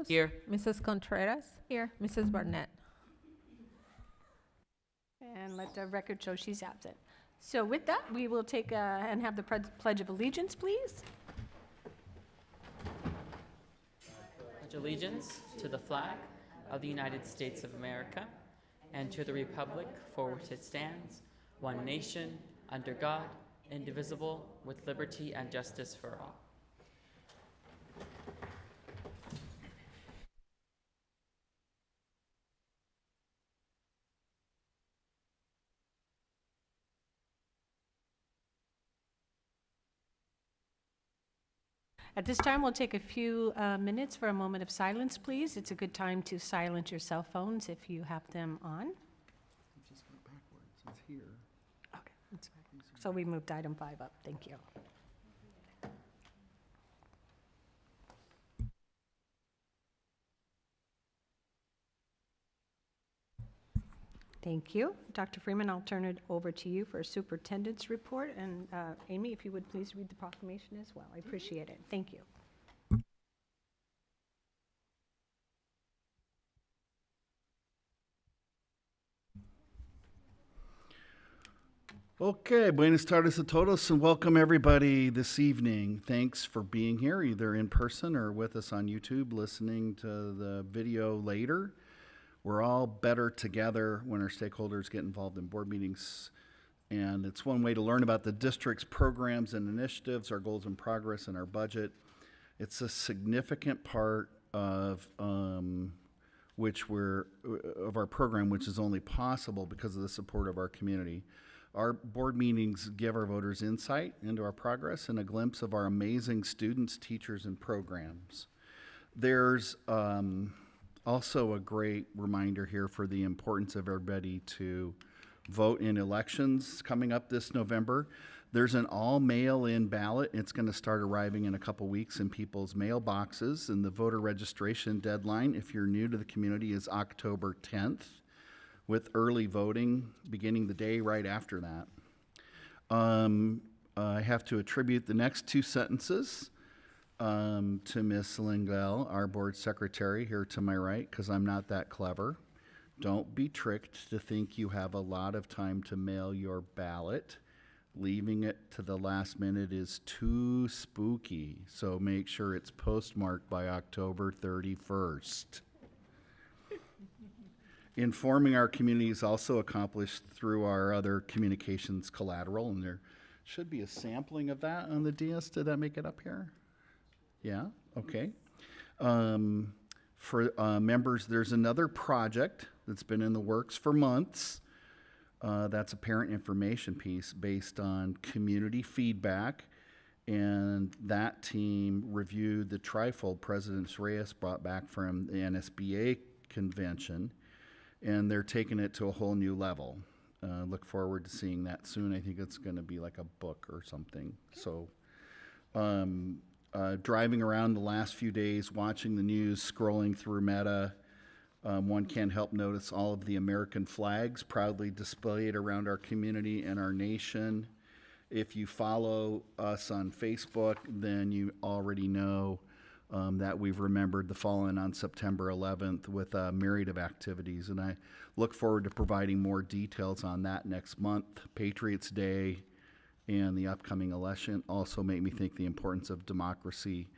Here. Mrs. Contreras? Here. Mrs. Barnett? And let the record show she's absent. So with that, we will take and have the Pledge of Allegiance, please. Pledge allegiance to the flag of the United States of America and to the republic for which it stands, one nation, under God, indivisible, with liberty and justice for all. At this time, we'll take a few minutes for a moment of silence, please. It's a good time to silence your cell phones if you have them on. I've just got backwards. It's here. Okay, that's fine. So we moved item 5 up. Thank you. Thank you. Dr. Freeman, I'll turn it over to you for a superintendent's report. And Amy, if you would please read the proclamation as well. I appreciate it. Thank you. Okay, buenas tardes a todos, and welcome everybody this evening. Thanks for being here, either in person or with us on YouTube, listening to the video later. We're all better together when our stakeholders get involved in board meetings, and it's one way to learn about the district's programs and initiatives, our goals and progress, and our budget. It's a significant part of our program, which is only possible because of the support of our community. Our board meetings give our voters insight into our progress and a glimpse of our amazing students, teachers, and programs. There's also a great reminder here for the importance of everybody to vote in elections coming up this November. There's an all mail-in ballot. It's going to start arriving in a couple weeks in people's mailboxes, and the voter registration deadline, if you're new to the community, is October 10th, with early voting beginning the day right after that. I have to attribute the next two sentences to Ms. Lingell, our board secretary here to my right, because I'm not that clever. Don't be tricked to think you have a lot of time to mail your ballot. Leaving it to the last minute is too spooky, so make sure it's postmarked by October 31st. Informing our community is also accomplished through our other communications collateral, and there should be a sampling of that on the DS. Did that make it up here? Yeah, okay. For members, there's another project that's been in the works for months. That's a parent information piece based on community feedback, and that team reviewed the trifold President Reyes brought back from the NSBA convention, and they're taking it to a whole new level. Look forward to seeing that soon. I think it's going to be like a book or something. So driving around the last few days, watching the news, scrolling through Meta, one can't help notice all of the American flags proudly displayed around our community and our nation. If you follow us on Facebook, then you already know that we've remembered the fallen on September 11th with a myriad of activities, and I look forward to providing more details on that next month. Patriots Day and the upcoming election also make me think the importance of democracy.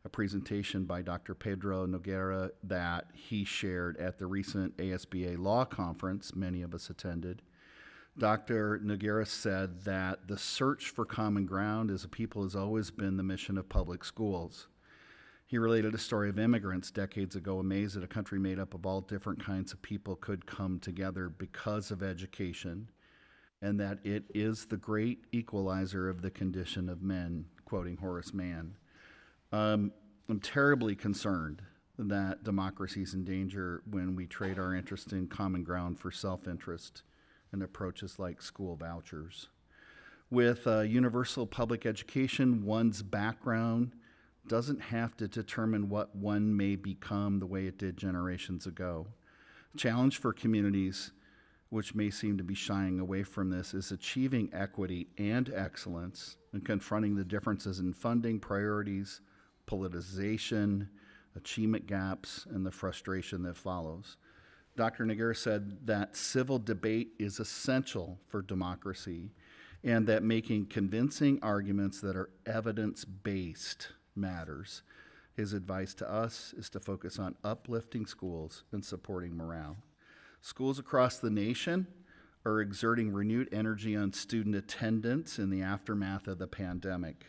A presentation by Dr. Pedro Noguera that he shared at the recent ASBA Law Conference many of us attended. Dr. Noguera said that the search for common ground as a people has always been the mission of public schools. He related a story of immigrants decades ago, amazed that a country made up of all different kinds of people could come together because of education, and that it is the great equalizer of the condition of men, quoting Horace Mann. I'm terribly concerned that democracy is in danger when we trade our interest in common ground for self-interest and approaches like school vouchers. With universal public education, one's background doesn't have to determine what one may become the way it did generations ago. Challenge for communities which may seem to be shying away from this is achieving equity and excellence and confronting the differences in funding, priorities, politicization, achievement gaps, and the frustration that follows. Dr. Noguera said that civil debate is essential for democracy and that making convincing arguments that are evidence-based matters. His advice to us is to focus on uplifting schools and supporting morale. Schools across the nation are exerting renewed energy on student attendance in the aftermath of the pandemic.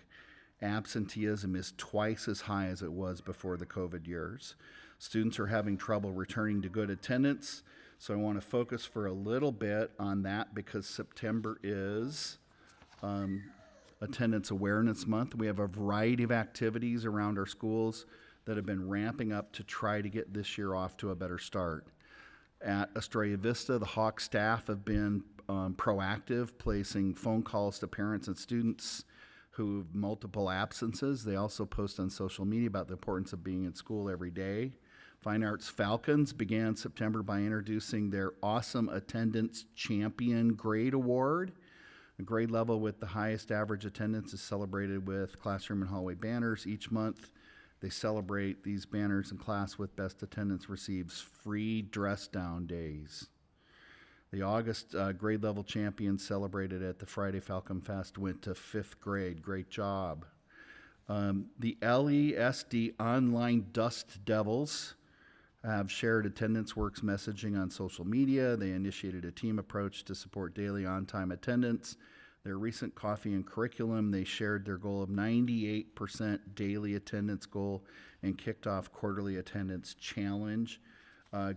Absenteeism is twice as high as it was before the COVID years. Students are having trouble returning to good attendance, so I want to focus for a little bit on that because September is Attendance Awareness Month. We have a variety of activities around our schools that have been ramping up to try to get this year off to a better start. At Estrella Vista, the Hawk staff have been proactive, placing phone calls to parents and students who have multiple absences. They also post on social media about the importance of being in school every day. Fine Arts Falcons began September by introducing their Awesome Attendance Champion Grade Award. A grade level with the highest average attendance is celebrated with classroom and hallway banners. Each month, they celebrate these banners, and class with best attendance receives free dress down days. The August grade level champion celebrated at the Friday Falcon Fest went to 5th grade. Great job. The LESD Online Dust Devils have shared attendance works messaging on social media. They initiated a team approach to support daily on-time attendance. Their recent coffee and curriculum, they shared their goal of 98% daily attendance goal and kicked off quarterly attendance challenge.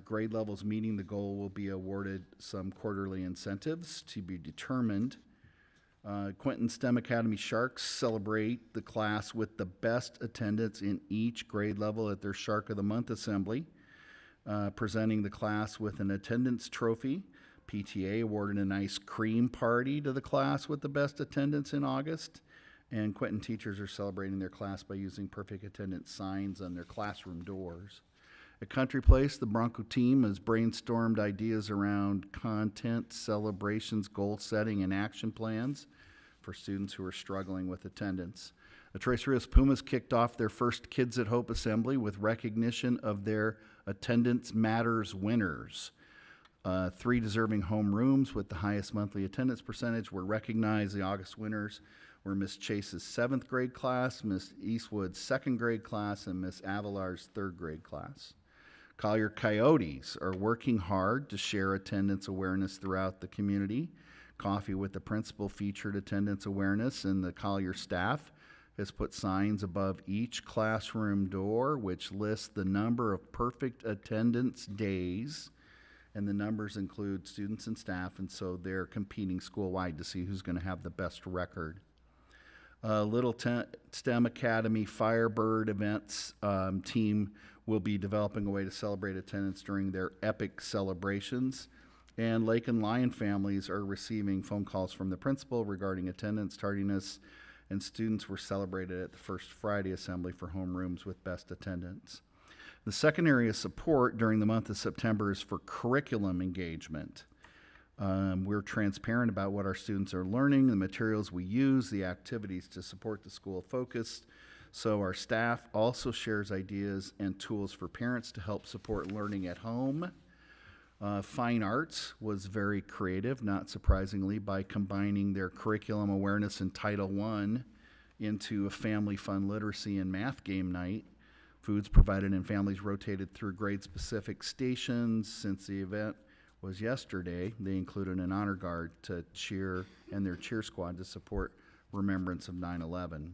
Grade levels meeting the goal will be awarded some quarterly incentives to be determined. Quentin STEM Academy Sharks celebrate the class with the best attendance in each grade level at their Shark of the Month assembly, presenting the class with an attendance trophy. PTA awarded an ice cream party to the class with the best attendance in August, and Quentin teachers are celebrating their class by using perfect attendance signs on their classroom doors. At Country Place, the Bronco team has brainstormed ideas around content, celebrations, goal setting, and action plans for students who are struggling with attendance. The Tres Rios Pumas kicked off their first Kids at Hope assembly with recognition of their Attendance Matters winners. 3 deserving homerooms with the highest monthly attendance percentage were recognized. The August winners were Miss Chase's 7th grade class, Miss Eastwood's 2nd grade class, and Miss Avalar's 3rd grade class. Collier Coyotes are working hard to share attendance awareness throughout the community. Coffee with the Principal featured attendance awareness, and the Collier staff has put signs above each classroom door which lists the number of perfect attendance days, and the numbers include students and staff, and so they're competing school-wide to see who's going to have the best record. Littleton STEM Academy Firebird events team will be developing a way to celebrate attendance during their epic celebrations. And Lake and Lion families are receiving phone calls from the principal regarding attendance tardiness, and students were celebrated at the first Friday assembly for homerooms with best attendance. The second area of support during the month of September is for curriculum engagement. We're transparent about what our students are learning, the materials we use, the activities to support the school focus. So our staff also shares ideas and tools for parents to help support learning at home. Fine Arts was very creative, not surprisingly, by combining their curriculum awareness in Title I into a family fun literacy and math game night. Foods provided and families rotated through grade-specific stations. Since the event was yesterday, they included an honor guard to cheer and their cheer squad to support remembrance of 9/11.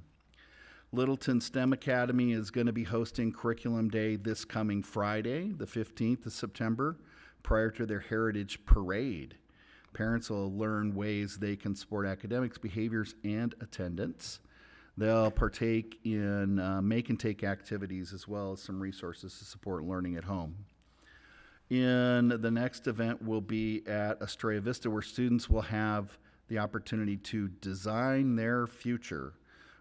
Littleton STEM Academy is going to be hosting Curriculum Day this coming Friday, the 15th of September, prior to their Heritage Parade. Parents will learn ways they can support academics, behaviors, and attendance. They'll partake in make and take activities as well as some resources to support learning at home. In the next event will be at Estrella Vista, where students will have the opportunity to design their future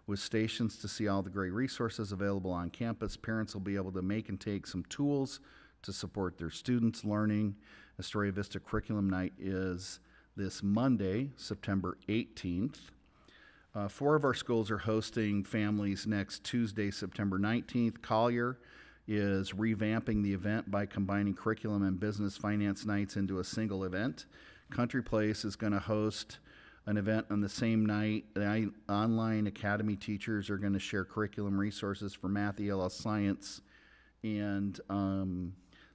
with stations to see all the great resources available on campus. Parents will be able to make and take some tools to support their students' learning. Estrella Vista Curriculum Night is this Monday, September 18th. 4 of our schools are hosting families next Tuesday, September 19th. Collier is revamping the event by combining curriculum and business finance nights into a single event. Country Place is going to host an event on the same night. The online academy teachers are going to share curriculum resources for math, ELS, science, and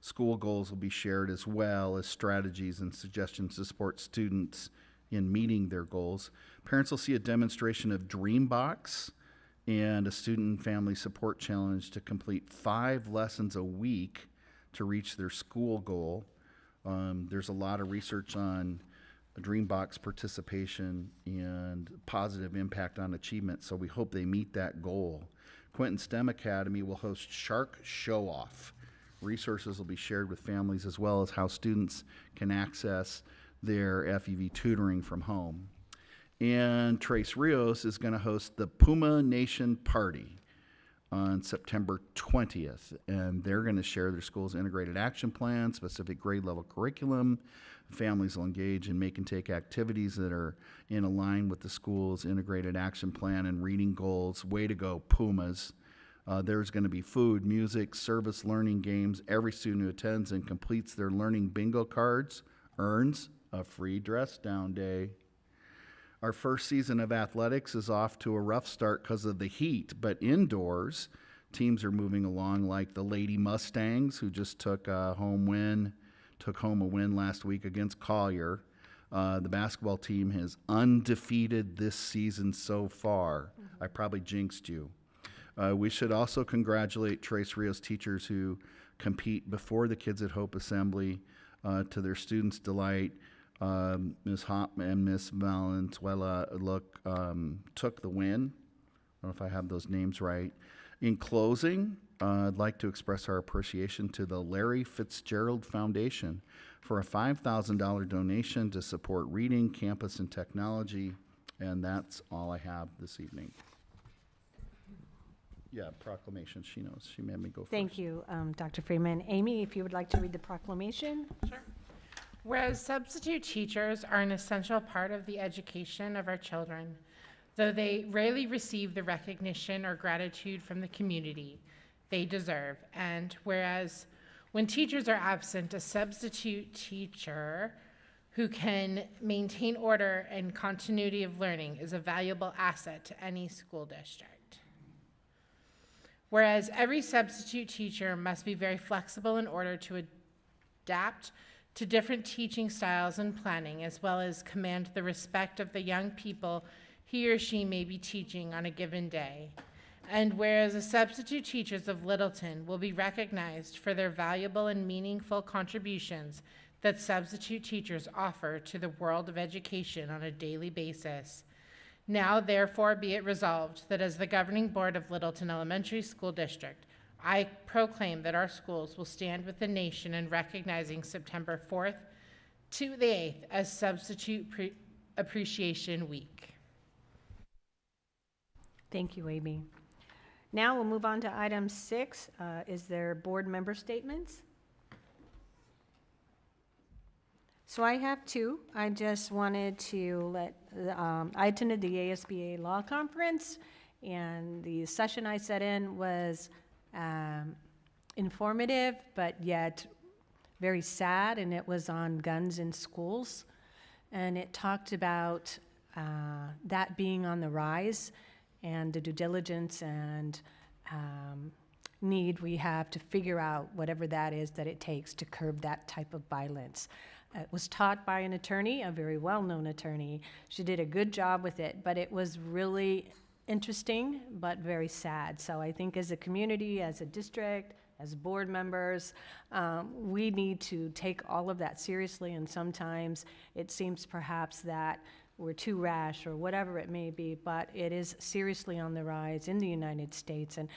school goals will be shared, as well as strategies and suggestions to support students in meeting their goals. Parents will see a demonstration of Dreambox and a student and family support challenge to complete 5 lessons a week to reach their school goal. There's a lot of research on Dreambox participation and positive impact on achievement, so we hope they meet that goal. Quentin STEM Academy will host Shark Show Off. Resources will be shared with families, as well as how students can access their FEV tutoring from home. And Tres Rios is going to host the Puma Nation Party on September 20th, and they're going to share their school's integrated action plan, specific grade level curriculum. Families will engage in make and take activities that are in line with the school's integrated action plan and reading goals. Way to go, Pumas. There's going to be food, music, service, learning, games. Every student who attends and completes their learning bingo cards earns a free dress down day. Our first season of athletics is off to a rough start because of the heat, but indoors, teams are moving along, like the Lady Mustangs, who just took home a win last week against Collier. The basketball team is undefeated this season so far. I probably jinxed you. We should also congratulate Tres Rios teachers who compete before the Kids at Hope Assembly. To their students' delight, Ms. Hopp and Ms. Valenzuela took the win. I don't know if I have those names right. In closing, I'd like to express our appreciation to the Larry Fitzgerald Foundation for a $5,000 donation to support reading, campus, and technology. And that's all I have this evening. Yeah, proclamation. She knows. She made me go first. Thank you, Dr. Freeman. Amy, if you would like to read the proclamation. Sure. Whereas substitute teachers are an essential part of the education of our children, though they rarely receive the recognition or gratitude from the community they deserve. And whereas when teachers are absent, a substitute teacher who can maintain order and continuity of learning is a valuable asset to any school district. Whereas every substitute teacher must be very flexible in order to adapt to different teaching styles and planning, as well as command the respect of the young people he or she may be teaching on a given day. And whereas the substitute teachers of Littleton will be recognized for their valuable and meaningful contributions that substitute teachers offer to the world of education on a daily basis. Now, therefore, be it resolved that as the governing board of Littleton Elementary School District, I proclaim that our schools will stand with the nation in recognizing September 4th to the 8th as Substitute Appreciation Week. Thank you, Amy. Now we'll move on to item 6. Is there board member statements? So I have 2. I just wanted to let, I attended the ASBA Law Conference, and the session I sat in was informative, but yet very sad, and it was on guns in schools. And it talked about that being on the rise and the due diligence and need we have to figure out whatever that is that it takes to curb that type of violence. It was taught by an attorney, a very well-known attorney. She did a good job with it, but it was really interesting, but very sad. So I think as a community, as a district, as board members, we need to take all of that seriously, and sometimes it seems perhaps that we're too rash or whatever it may be, but it is seriously on the rise in the United States. And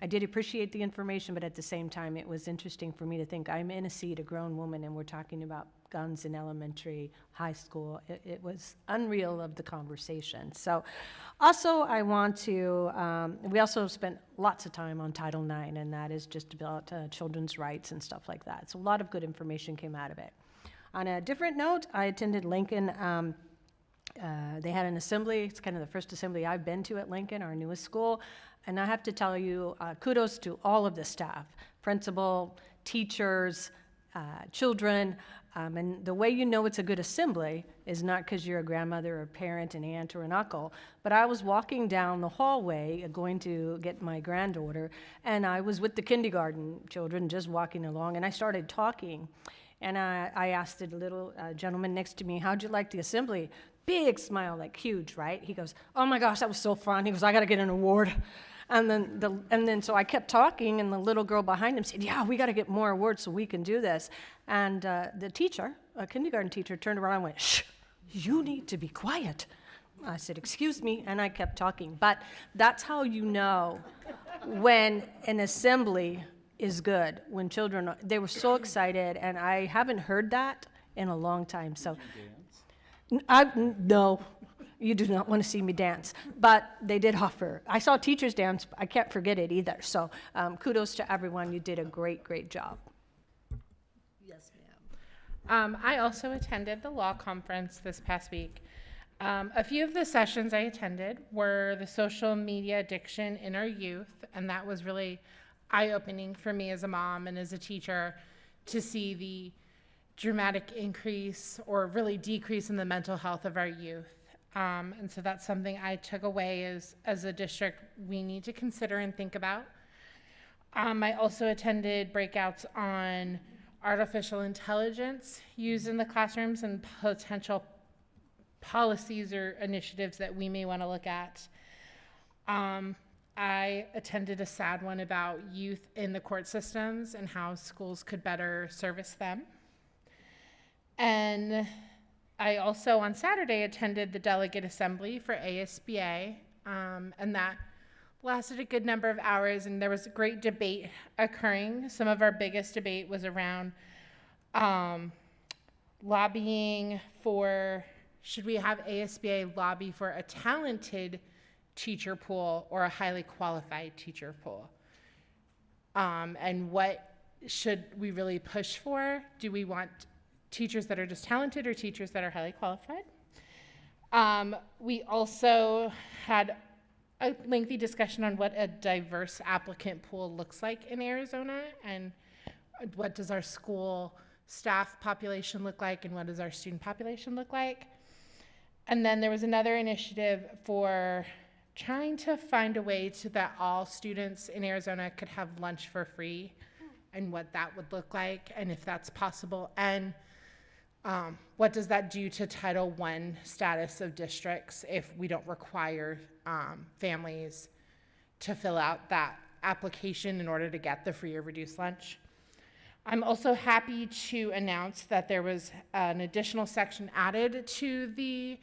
I did appreciate the information, but at the same time, it was interesting for me to think I'm in a seat, a grown woman, and we're talking about guns in elementary, high school. It was unreal of the conversation. So also I want to, we also spent lots of time on Title IX, and that is just about children's rights and stuff like that. So a lot of good information came out of it. On a different note, I attended Lincoln They had an assembly. It's kind of the first assembly I've been to at Lincoln, our newest school. And I have to tell you, kudos to all of the staff, principal, teachers, children. And the way you know it's a good assembly is not because you're a grandmother or a parent, an aunt or an uncle, but I was walking down the hallway going to get my granddaughter, and I was with the kindergarten children just walking along, and I started talking. And I asked the little gentleman next to me, how'd you like the assembly? Big smile, like huge, right? He goes, oh my gosh, that was so fun. He goes, I got to get an award. And then so I kept talking, and the little girl behind him said, yeah, we got to get more awards so we can do this. And the teacher, a kindergarten teacher, turned around and went, shh, you need to be quiet. I said, excuse me, and I kept talking. But that's how you know when an assembly is good, when children, they were so excited, and I haven't heard that in a long time. So, no, you do not want to see me dance, but they did offer. I saw teachers dance. I can't forget it either. So kudos to everyone. You did a great, great job. Yes, ma'am. I also attended the law conference this past week. A few of the sessions I attended were the social media addiction in our youth, and that was really eye-opening for me as a mom and as a teacher to see the dramatic increase or really decrease in the mental health of our youth. And so that's something I took away as a district we need to consider and think about. I also attended breakouts on artificial intelligence used in the classrooms and potential policies or initiatives that we may want to look at. I attended a sad one about youth in the court systems and how schools could better service them. And I also, on Saturday, attended the delegate assembly for ASBA, and that lasted a good number of hours, and there was a great debate occurring. Some of our biggest debate was around lobbying for, should we have ASBA lobby for a talented teacher pool or a highly qualified teacher pool? And what should we really push for? Do we want teachers that are just talented or teachers that are highly qualified? We also had a lengthy discussion on what a diverse applicant pool looks like in Arizona, and what does our school staff population look like, and what does our student population look like. And then there was another initiative for trying to find a way to that all students in Arizona could have lunch for free, and what that would look like, and if that's possible, and what does that do to Title I status of districts if we don't require families to fill out that application in order to get the free or reduced lunch? I'm also happy to announce that there was an additional section added to the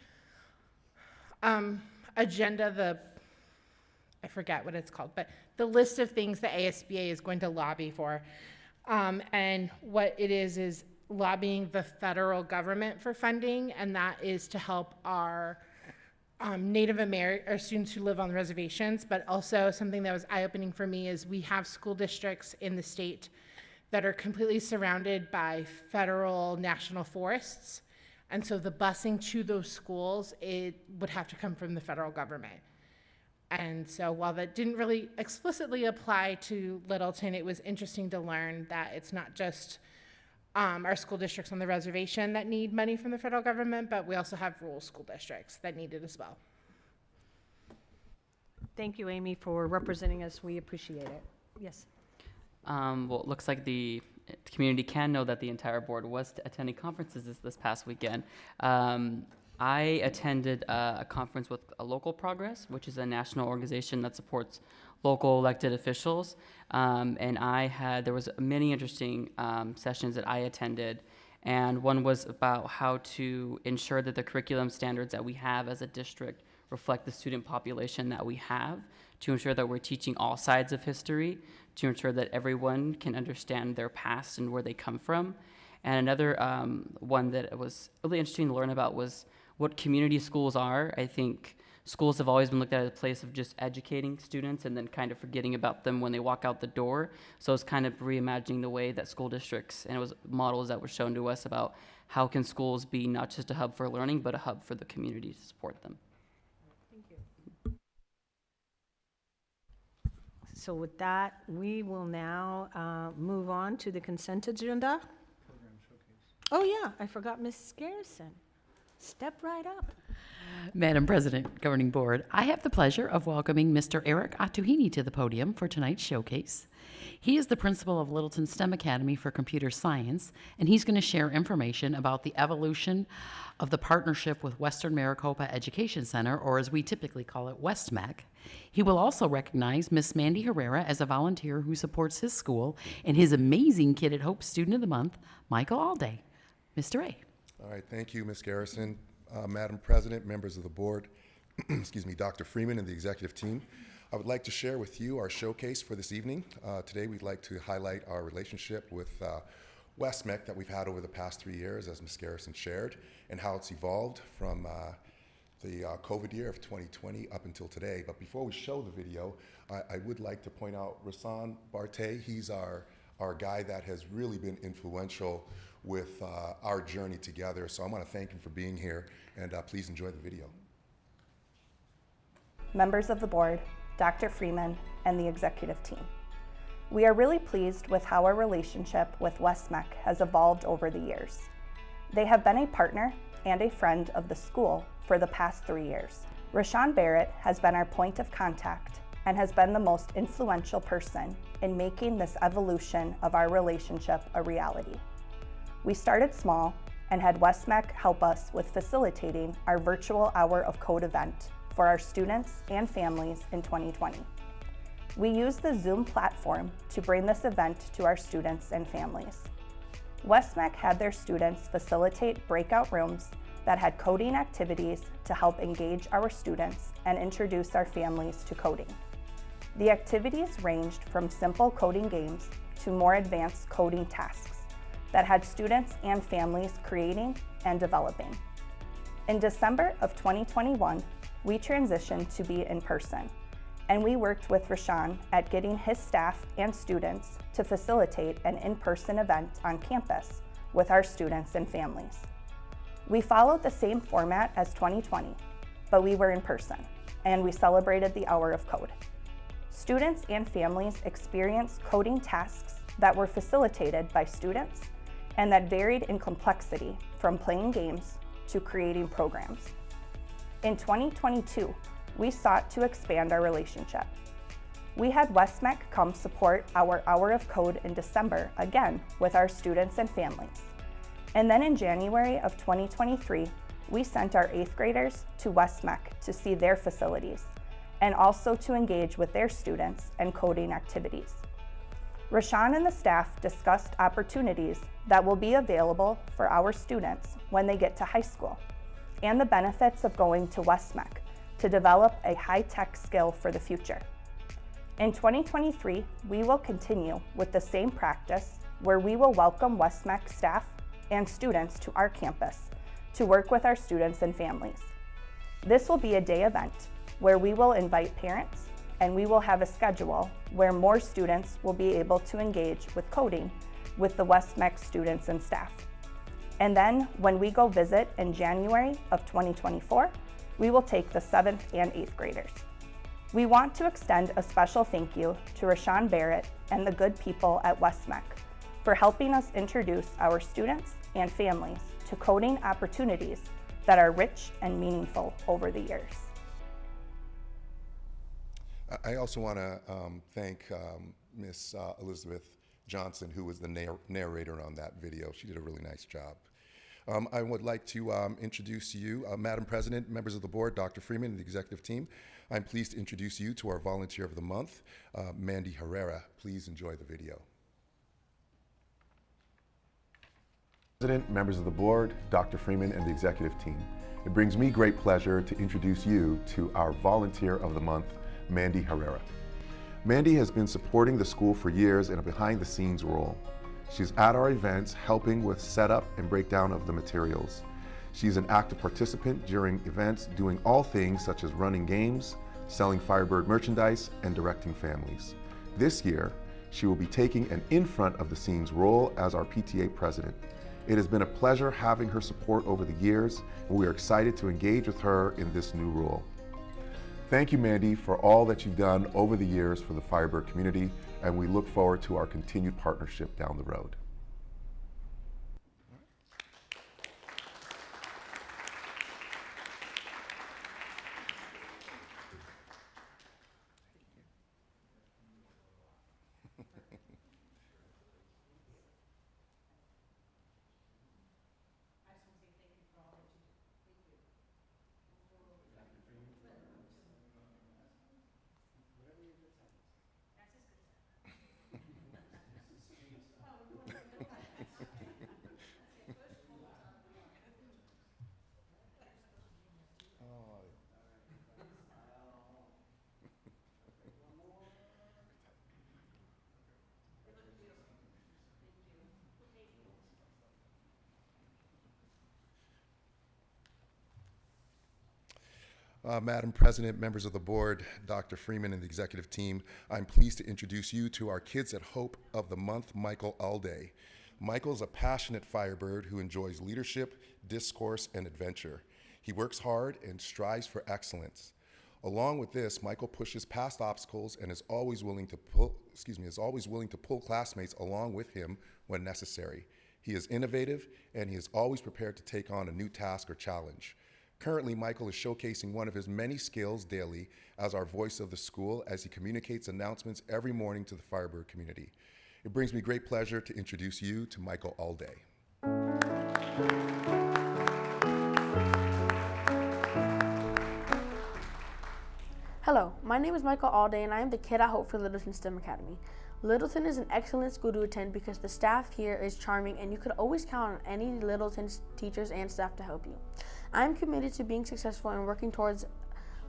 agenda, I forget what it's called, but the list of things the ASBA is going to lobby for. And what it is lobbying the federal government for funding, and that is to help our Native American, or students who live on the reservations, but also something that was eye-opening for me is we have school districts in the state that are completely surrounded by federal national forests, and so the busing to those schools, it would have to come from the federal government. And so while that didn't really explicitly apply to Littleton, it was interesting to learn that it's not just our school districts on the reservation that need money from the federal government, but we also have rural school districts that need it as well. Thank you, Amy, for representing us. We appreciate it. Yes. Well, it looks like the community can know that the entire board was attending conferences this past weekend. I attended a conference with Local Progress, which is a national organization that supports local elected officials, and there was many interesting sessions that I attended, and one was about how to ensure that the curriculum standards that we have as a district reflect the student population that we have, to ensure that we're teaching all sides of history, to ensure that everyone can understand their past and where they come from. And another one that was really interesting to learn about was what community schools are. I think schools have always been looked at as a place of just educating students and then kind of forgetting about them when they walk out the door. So it's kind of reimagining the way that school districts, and it was models that were shown to us about how can schools be not just a hub for learning, but a hub for the community to support them. So with that, we will now move on to the consent agenda. Oh, yeah, I forgot Mrs. Garrison. Step right up. Madam President, Governing Board, I have the pleasure of welcoming Mr. Eric Atuhini to the podium for tonight's showcase. He is the principal of Littleton STEM Academy for Computer Science, and he's going to share information about the evolution of the partnership with Western Maricopa Education Center, or as we typically call it, WestMAC. He will also recognize Miss Mandy Herrera as a volunteer who supports his school, and his amazing Kid at Hope Student of the Month, Michael Alday. Mr. A. All right, thank you, Ms. Garrison. Madam President, members of the board, excuse me, Dr. Freeman and the executive team. I would like to share with you our showcase for this evening. Today we'd like to highlight our relationship with WestMAC that we've had over the past 3 years, as Ms. Garrison shared, and how it's evolved from the COVID year of 2020 up until today. But before we show the video, I would like to point out Rasan Barte. He's our guy that has really been influential with our journey together. So I want to thank him for being here, and please enjoy the video. Members of the board, Dr. Freeman, and the executive team. We are really pleased with how our relationship with WestMAC has evolved over the years. They have been a partner and a friend of the school for the past 3 years. Rashawn Barrett has been our point of contact and has been the most influential person in making this evolution of our relationship a reality. We started small and had WestMAC help us with facilitating our virtual Hour of Code event for our students and families in 2020. We used the Zoom platform to bring this event to our students and families. WestMAC had their students facilitate breakout rooms that had coding activities to help engage our students and introduce our families to coding. The activities ranged from simple coding games to more advanced coding tasks that had students and families creating and developing. In December of 2021, we transitioned to be in person, and we worked with Rashawn at getting his staff and students to facilitate an in-person event on campus with our students and families. We followed the same format as 2020, but we were in person, and we celebrated the Hour of Code. Students and families experienced coding tasks that were facilitated by students and that varied in complexity from playing games to creating programs. In 2022, we sought to expand our relationship. We had WestMAC come support our Hour of Code in December again with our students and families. And then in January of 2023, we sent our 8th graders to WestMAC to see their facilities and also to engage with their students and coding activities. Rashawn and the staff discussed opportunities that will be available for our students when they get to high school and the benefits of going to WestMAC to develop a high-tech skill for the future. In 2023, we will continue with the same practice where we will welcome WestMAC staff and students to our campus to work with our students and families. This will be a day event where we will invite parents, and we will have a schedule where more students will be able to engage with coding with the WestMAC students and staff. And then when we go visit in January of 2024, we will take the 7th and 8th graders. We want to extend a special thank you to Rashawn Barrett and the good people at WestMAC for helping us introduce our students and families to coding opportunities that are rich and meaningful over the years. I also want to thank Miss Elizabeth Johnson, who was the narrator on that video. She did a really nice job. I would like to introduce to you, Madam President, members of the board, Dr. Freeman, and the executive team. I'm pleased to introduce you to our Volunteer of the Month, Mandy Herrera. Please enjoy the video. President, members of the board, Dr. Freeman, and the executive team. It brings me great pleasure to introduce you to our Volunteer of the Month, Mandy Herrera. Mandy has been supporting the school for years in a behind-the-scenes role. She's at our events helping with setup and breakdown of the materials. She's an active participant during events, doing all things such as running games, selling Firebird merchandise, and directing families. This year, she will be taking an in front of the scenes role as our PTA president. It has been a pleasure having her support over the years, and we are excited to engage with her in this new role. Thank you, Mandy, for all that you've done over the years for the Firebird community, and we look forward to our continued partnership down the road. Madam President, members of the board, Dr. Freeman and the executive team, I'm pleased to introduce you to our Kids at Hope of the Month, Michael Alday. Michael is a passionate Firebird who enjoys leadership, discourse, and adventure. He works hard and strives for excellence. Along with this, Michael pushes past obstacles and is always willing to pull classmates along with him when necessary. He is innovative and he is always prepared to take on a new task or challenge. Currently, Michael is showcasing one of his many skills daily as our voice of the school as he communicates announcements every morning to the Firebird community. It brings me great pleasure to introduce you to Michael Alday. Hello, my name is Michael Alday and I am the Kid I Hope for Littleton STEM Academy. Littleton is an excellent school to attend because the staff here is charming and you could always count on any Littleton teachers and staff to help you. I am committed to being successful and working towards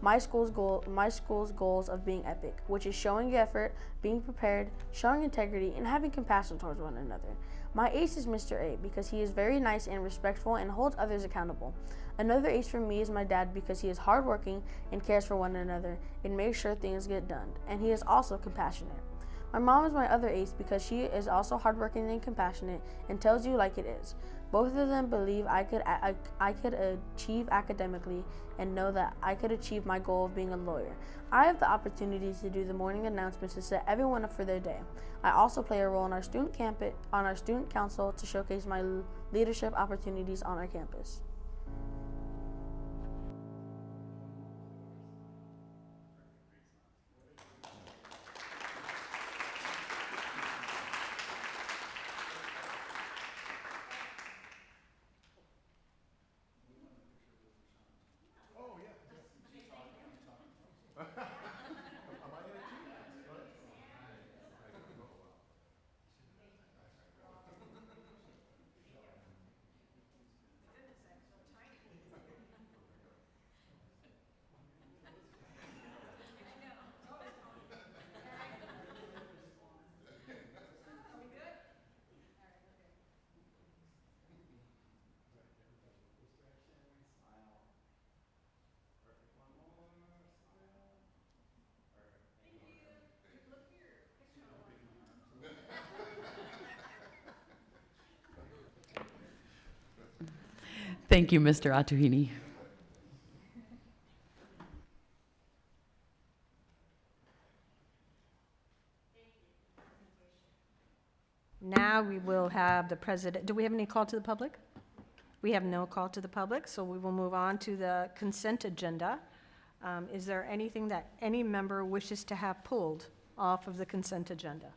my school's goals of being epic, which is showing effort, being prepared, showing integrity, and having compassion towards one another. My ace is Mr. A because he is very nice and respectful and holds others accountable. Another ace for me is my dad because he is hardworking and cares for one another and makes sure things get done, and he is also compassionate. My mom is my other ace because she is also hardworking and compassionate and tells you like it is. Both of them believe I could achieve academically and know that I could achieve my goal of being a lawyer. I have the opportunity to do the morning announcements to set everyone up for their day. I also play a role on our student council to showcase my leadership opportunities on our campus. Thank you, Mr. Atuhini. Now we will have the president. Do we have any call to the public? We have no call to the public, so we will move on to the consent agenda. Is there anything that any member wishes to have pulled off of the consent agenda?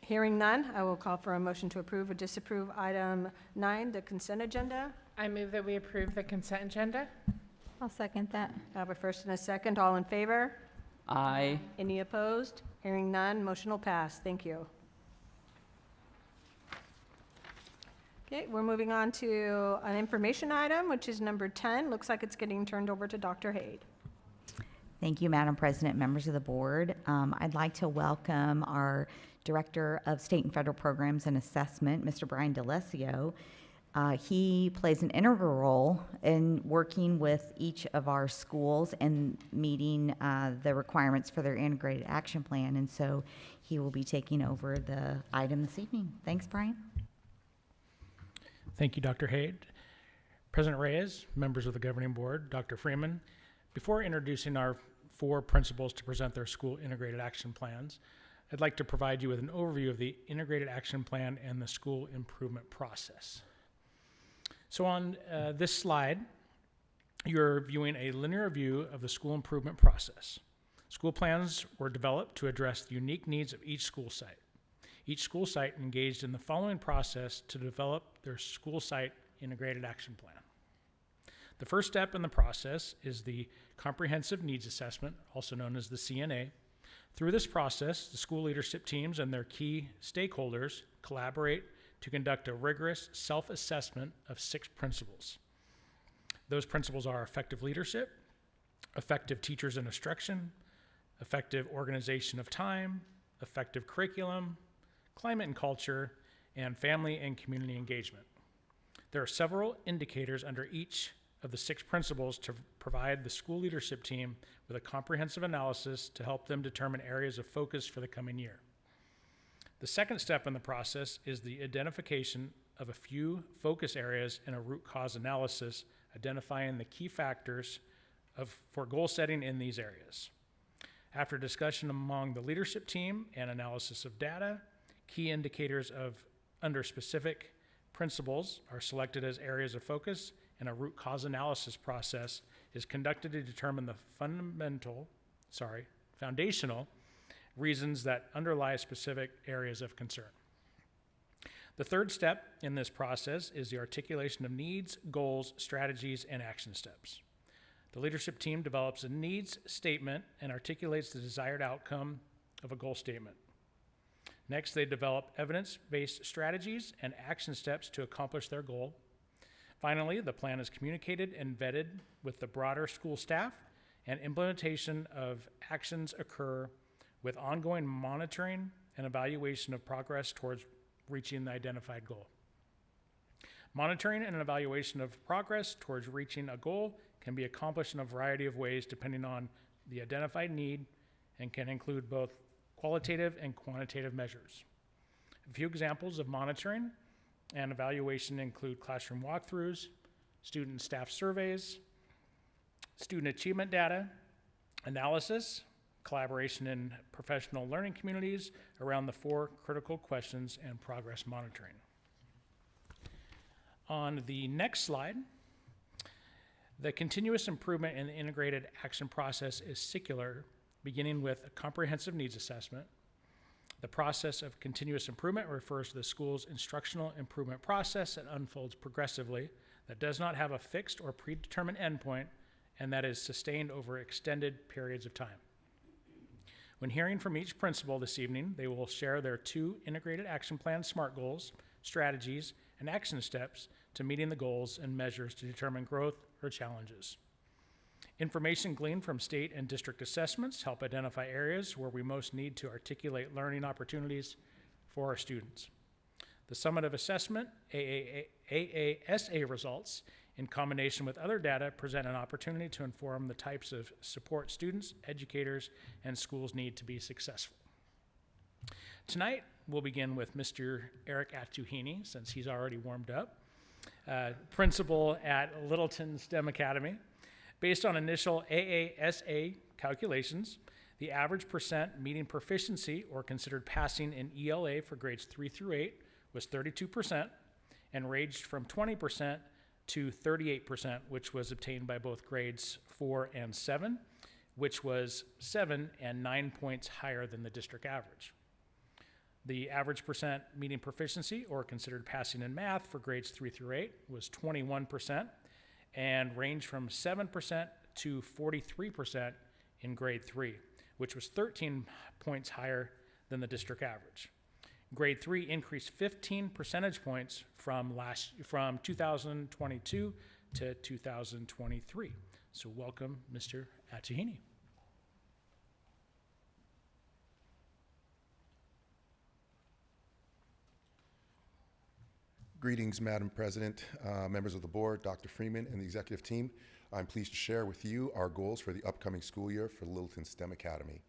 Hearing none, I will call for a motion to approve or disapprove item 9, the consent agenda. I move that we approve the consent agenda. I'll second that. I have a first and a second. All in favor? Aye. Any opposed? Hearing none, motion will pass. Thank you. Okay, we're moving on to an information item, which is number 10. Looks like it's getting turned over to Dr. Haid. Thank you, Madam President, members of the board. I'd like to welcome our Director of State and Federal Programs and Assessment, Mr. Brian DeLesio. He plays an integral role in working with each of our schools and meeting the requirements for their integrated action plan. And so he will be taking over the item this evening. Thanks, Brian. Thank you, Dr. Haid. President Reyes, members of the governing board, Dr. Freeman, before introducing our 4 principals to present their school integrated action plans, I'd like to provide you with an overview of the integrated action plan and the school improvement process. So on this slide, you're viewing a linear view of the school improvement process. School plans were developed to address the unique needs of each school site. Each school site engaged in the following process to develop their school site integrated action plan. The first step in the process is the Comprehensive Needs Assessment, also known as the CNA. Through this process, the school leadership teams and their key stakeholders collaborate to conduct a rigorous self-assessment of 6 principles. Those principles are effective leadership, effective teachers and instruction, effective organization of time, effective curriculum, climate and culture, and family and community engagement. There are several indicators under each of the 6 principles to provide the school leadership team with a comprehensive analysis to help them determine areas of focus for the coming year. The second step in the process is the identification of a few focus areas and a root cause analysis, identifying the key factors for goal setting in these areas. After discussion among the leadership team and analysis of data, key indicators under specific principles are selected as areas of focus, and a root cause analysis process is conducted to determine the foundational reasons that underlie specific areas of concern. The third step in this process is the articulation of needs, goals, strategies, and action steps. The leadership team develops a needs statement and articulates the desired outcome of a goal statement. Next, they develop evidence-based strategies and action steps to accomplish their goal. Finally, the plan is communicated and vetted with the broader school staff, and implementation of actions occur with ongoing monitoring and evaluation of progress towards reaching the identified goal. Monitoring and evaluation of progress towards reaching a goal can be accomplished in a variety of ways depending on the identified need and can include both qualitative and quantitative measures. A few examples of monitoring and evaluation include classroom walkthroughs, student and staff surveys, student achievement data, analysis, collaboration in professional learning communities around the 4 critical questions, and progress monitoring. On the next slide, the continuous improvement in the integrated action process is circular, beginning with a comprehensive needs assessment. The process of continuous improvement refers to the school's instructional improvement process that unfolds progressively, that does not have a fixed or predetermined endpoint, and that is sustained over extended periods of time. When hearing from each principal this evening, they will share their 2 integrated action plan SMART goals, strategies, and action steps to meeting the goals and measures to determine growth or challenges. Information gleaned from state and district assessments help identify areas where we most need to articulate learning opportunities for our students. The summative assessment, AASA results, in combination with other data, present an opportunity to inform the types of support students, educators, and schools need to be successful. Tonight, we'll begin with Mr. Eric Atuhini, since he's already warmed up, principal at Littleton STEM Academy. Based on initial AASA calculations, the average percent meeting proficiency or considered passing in ELA for grades 3 through 8 was 32% and ranged from 20% to 38%, which was obtained by both grades 4 and 7, which was 7 and 9 points higher than the district average. The average percent meeting proficiency or considered passing in math for grades 3 through 8 was 21% and ranged from 7% to 43% in grade 3, which was 13 points higher than the district average. Grade 3 increased 15 percentage points from 2022 to 2023. So welcome, Mr. Atuhini. Greetings, Madam President, members of the board, Dr. Freeman, and the executive team. I'm pleased to share with you our goals for the upcoming school year for Littleton STEM Academy.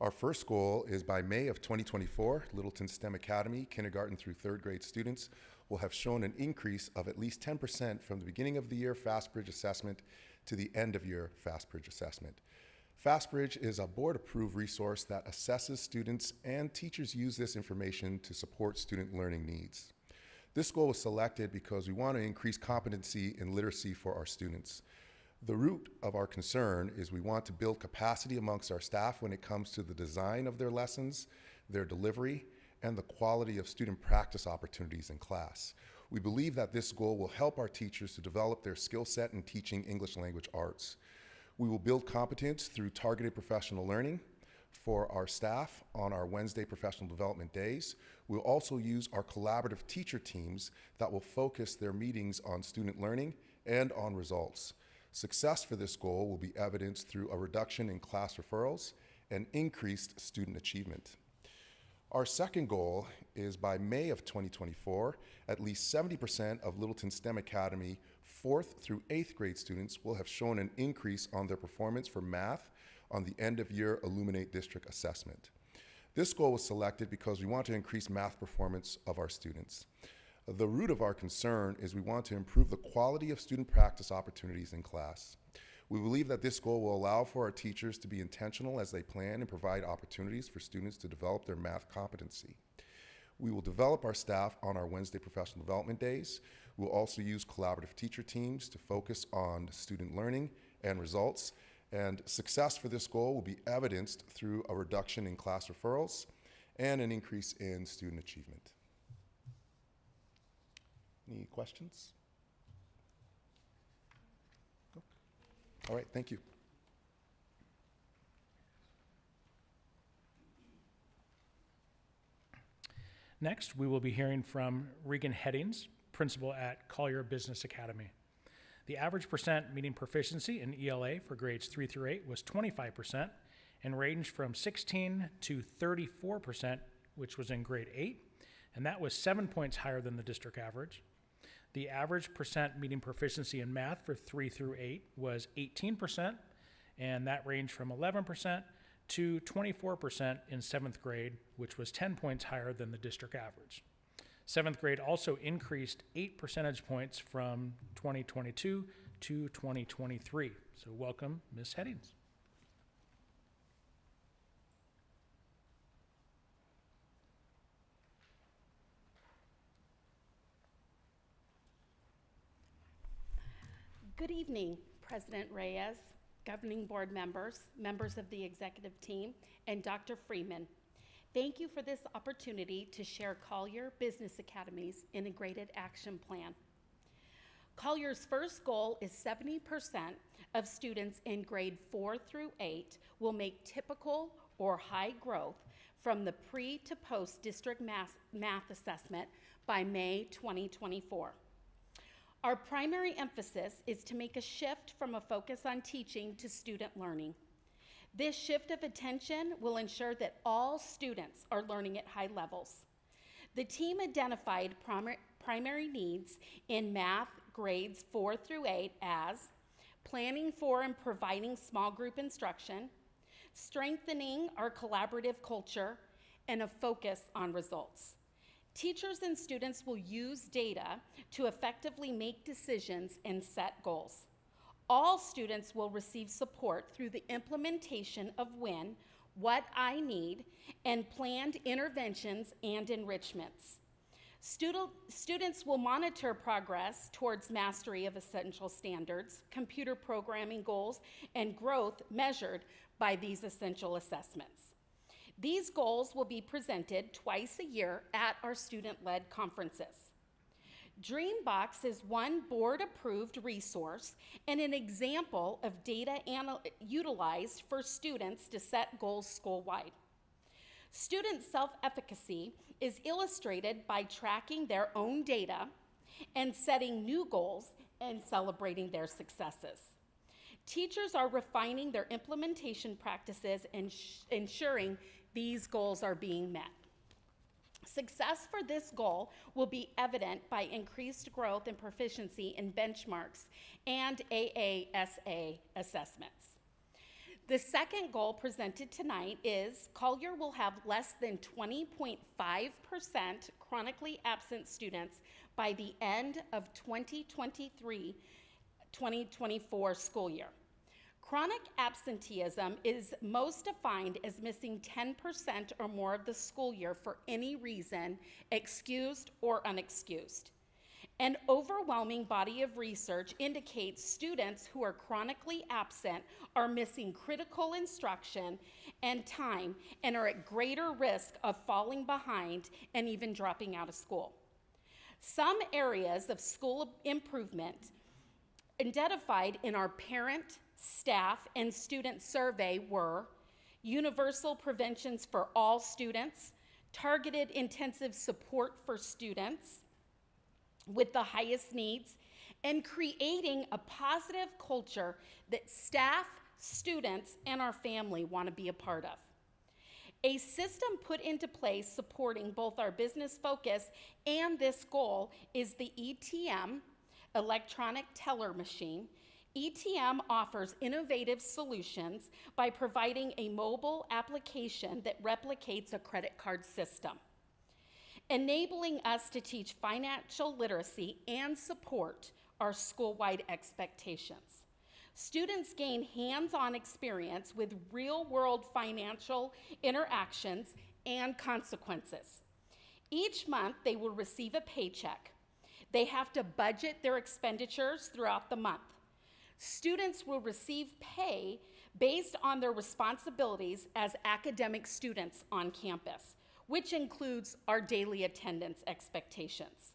Our first goal is by May of 2024, Littleton STEM Academy, kindergarten through third grade students will have shown an increase of at least 10% from the beginning of the year FastBridge assessment to the end of year FastBridge assessment. FastBridge is a board-approved resource that assesses students, and teachers use this information to support student learning needs. This goal was selected because we want to increase competency in literacy for our students. The root of our concern is we want to build capacity amongst our staff when it comes to the design of their lessons, their delivery, and the quality of student practice opportunities in class. We believe that this goal will help our teachers to develop their skill set in teaching English language arts. We will build competence through targeted professional learning for our staff on our Wednesday professional development days. We'll also use our collaborative teacher teams that will focus their meetings on student learning and on results. Success for this goal will be evidenced through a reduction in class referrals and increased student achievement. Our second goal is by May of 2024, at least 70% of Littleton STEM Academy 4th through 8th grade students will have shown an increase on their performance for math on the end of year Illuminate District assessment. This goal was selected because we want to increase math performance of our students. The root of our concern is we want to improve the quality of student practice opportunities in class. We believe that this goal will allow for our teachers to be intentional as they plan and provide opportunities for students to develop their math competency. We will develop our staff on our Wednesday professional development days. We'll also use collaborative teacher teams to focus on student learning and results. And success for this goal will be evidenced through a reduction in class referrals and an increase in student achievement. Any questions? No? All right, thank you. Next, we will be hearing from Regan Headings, principal at Collier Business Academy. The average percent meeting proficiency in ELA for grades 3 through 8 was 25% and ranged from 16 to 34%, which was in grade 8, and that was 7 points higher than the district average. The average percent meeting proficiency in math for 3 through 8 was 18%, and that ranged from 11% to 24% in 7th grade, which was 10 points higher than the district average. 7th grade also increased 8 percentage points from 2022 to 2023. So welcome, Ms. Headings. Good evening, President Reyes, governing board members, members of the executive team, and Dr. Freeman. Thank you for this opportunity to share Collier Business Academy's Integrated Action Plan. Collier's first goal is 70% of students in grade 4 through 8 will make typical or high growth from the pre to post district math assessment by May 2024. Our primary emphasis is to make a shift from a focus on teaching to student learning. This shift of attention will ensure that all students are learning at high levels. The team identified primary needs in math grades 4 through 8 as planning for and providing small group instruction, strengthening our collaborative culture, and a focus on results. Teachers and students will use data to effectively make decisions and set goals. All students will receive support through the implementation of WIN, What I Need, and planned interventions and enrichments. Students will monitor progress towards mastery of essential standards, computer programming goals, and growth measured by these essential assessments. These goals will be presented twice a year at our student-led conferences. Dreambox is one board-approved resource and an example of data utilized for students to set goals school-wide. Student self-efficacy is illustrated by tracking their own data and setting new goals and celebrating their successes. Teachers are refining their implementation practices and ensuring these goals are being met. Success for this goal will be evident by increased growth and proficiency in benchmarks and AASA assessments. The second goal presented tonight is Collier will have less than 20.5% chronically absent students by the end of 2023-2024 school year. Chronic absenteeism is most defined as missing 10% or more of the school year for any reason, excused or unexcused. An overwhelming body of research indicates students who are chronically absent are missing critical instruction and time and are at greater risk of falling behind and even dropping out of school. Some areas of school improvement identified in our parent, staff, and student survey were universal preventions for all students, targeted intensive support for students with the highest needs, and creating a positive culture that staff, students, and our family want to be a part of. A system put into place supporting both our business focus and this goal is the ETM, electronic teller machine. ETM offers innovative solutions by providing a mobile application that replicates a credit card system, enabling us to teach financial literacy and support our school-wide expectations. Students gain hands-on experience with real-world financial interactions and consequences. Each month, they will receive a paycheck. They have to budget their expenditures throughout the month. Students will receive pay based on their responsibilities as academic students on campus, which includes our daily attendance expectations.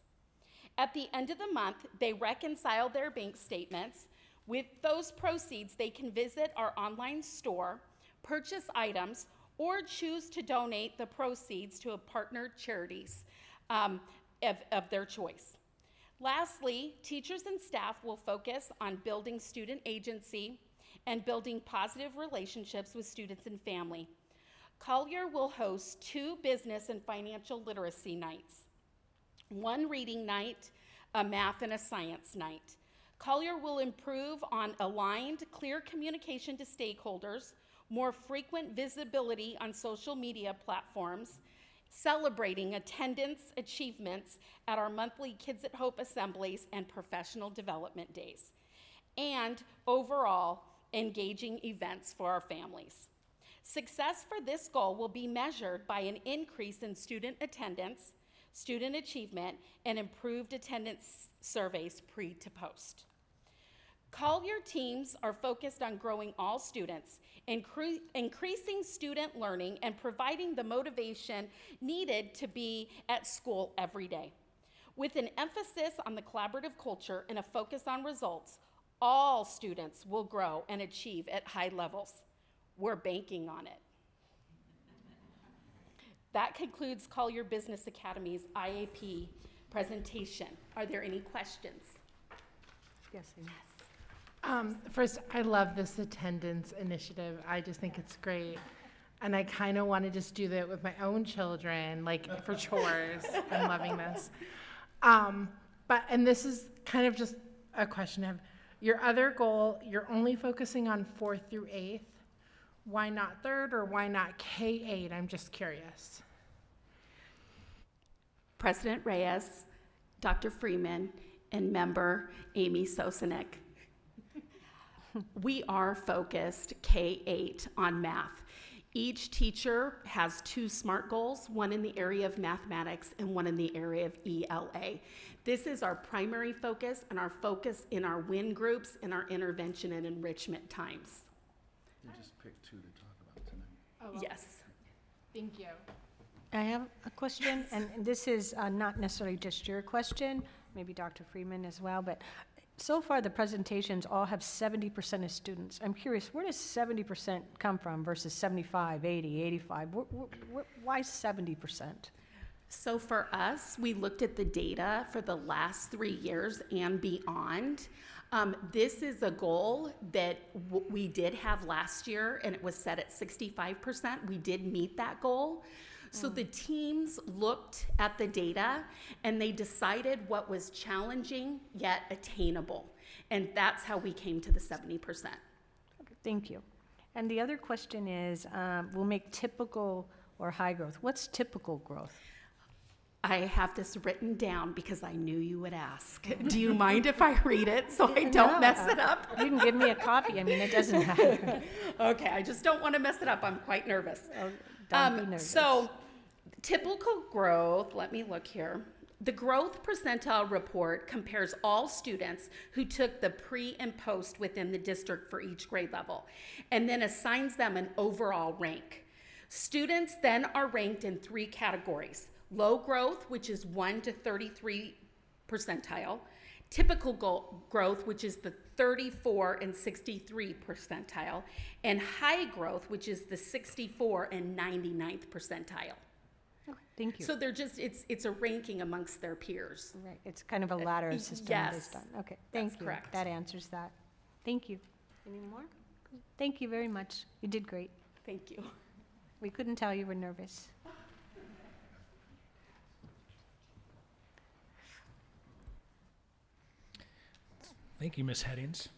At the end of the month, they reconcile their bank statements. With those proceeds, they can visit our online store, purchase items, or choose to donate the proceeds to a partner charities of their choice. Lastly, teachers and staff will focus on building student agency and building positive relationships with students and family. Collier will host 2 business and financial literacy nights, 1 reading night, a math and a science night. Collier will improve on aligned, clear communication to stakeholders, more frequent visibility on social media platforms, celebrating attendance achievements at our monthly Kids at Hope assemblies and professional development days, and overall engaging events for our families. Success for this goal will be measured by an increase in student attendance, student achievement, and improved attendance surveys pre to post. Collier teams are focused on growing all students, increasing student learning, and providing the motivation needed to be at school every day. With an emphasis on the collaborative culture and a focus on results, all students will grow and achieve at high levels. We're banking on it. That concludes Collier Business Academy's IAP presentation. Are there any questions? Yes. First, I love this attendance initiative. I just think it's great. And I kind of want to just do that with my own children, like for chores. I'm loving this. And this is kind of just a question of your other goal, you're only focusing on 4th through 8th. Why not 3rd or why not K-8? I'm just curious. President Reyes, Dr. Freeman, and member Amy Sosinek. We are focused K-8 on math. Each teacher has 2 SMART goals, one in the area of mathematics and one in the area of ELA. This is our primary focus and our focus in our WIN groups and our intervention and enrichment times. You just picked 2 to talk about tonight. Oh, well, Yes. Thank you. I have a question, and this is not necessarily just your question, maybe Dr. Freeman as well, but so far the presentations all have 70% of students. I'm curious, where does 70% come from versus 75, 80, 85? Why 70%? So for us, we looked at the data for the last 3 years and beyond. This is a goal that we did have last year, and it was set at 65%. We did meet that goal. So the teams looked at the data and they decided what was challenging yet attainable. And that's how we came to the 70%. Okay, thank you. And the other question is, we'll make typical or high growth. What's typical growth? I have this written down because I knew you would ask. Do you mind if I read it so I don't mess it up? You can give me a copy. I mean, it doesn't matter. Okay, I just don't want to mess it up. I'm quite nervous. Oh, don't be nervous. So, typical growth, let me look here. The growth percentile report compares all students who took the pre and post within the district for each grade level, and then assigns them an overall rank. Students then are ranked in 3 categories: low growth, which is 1 to 33 percentile, typical growth, which is the 34 and 63 percentile, and high growth, which is the 64 and 99th percentile. Thank you. So they're just, it's a ranking amongst their peers. Right, it's kind of a ladder system yes, based on. Okay, thank that's you. correct. That answers that. Thank you. Any more? Thank you very much. You did great. Thank you. We couldn't tell you were nervous. Thank you, Ms. Headings.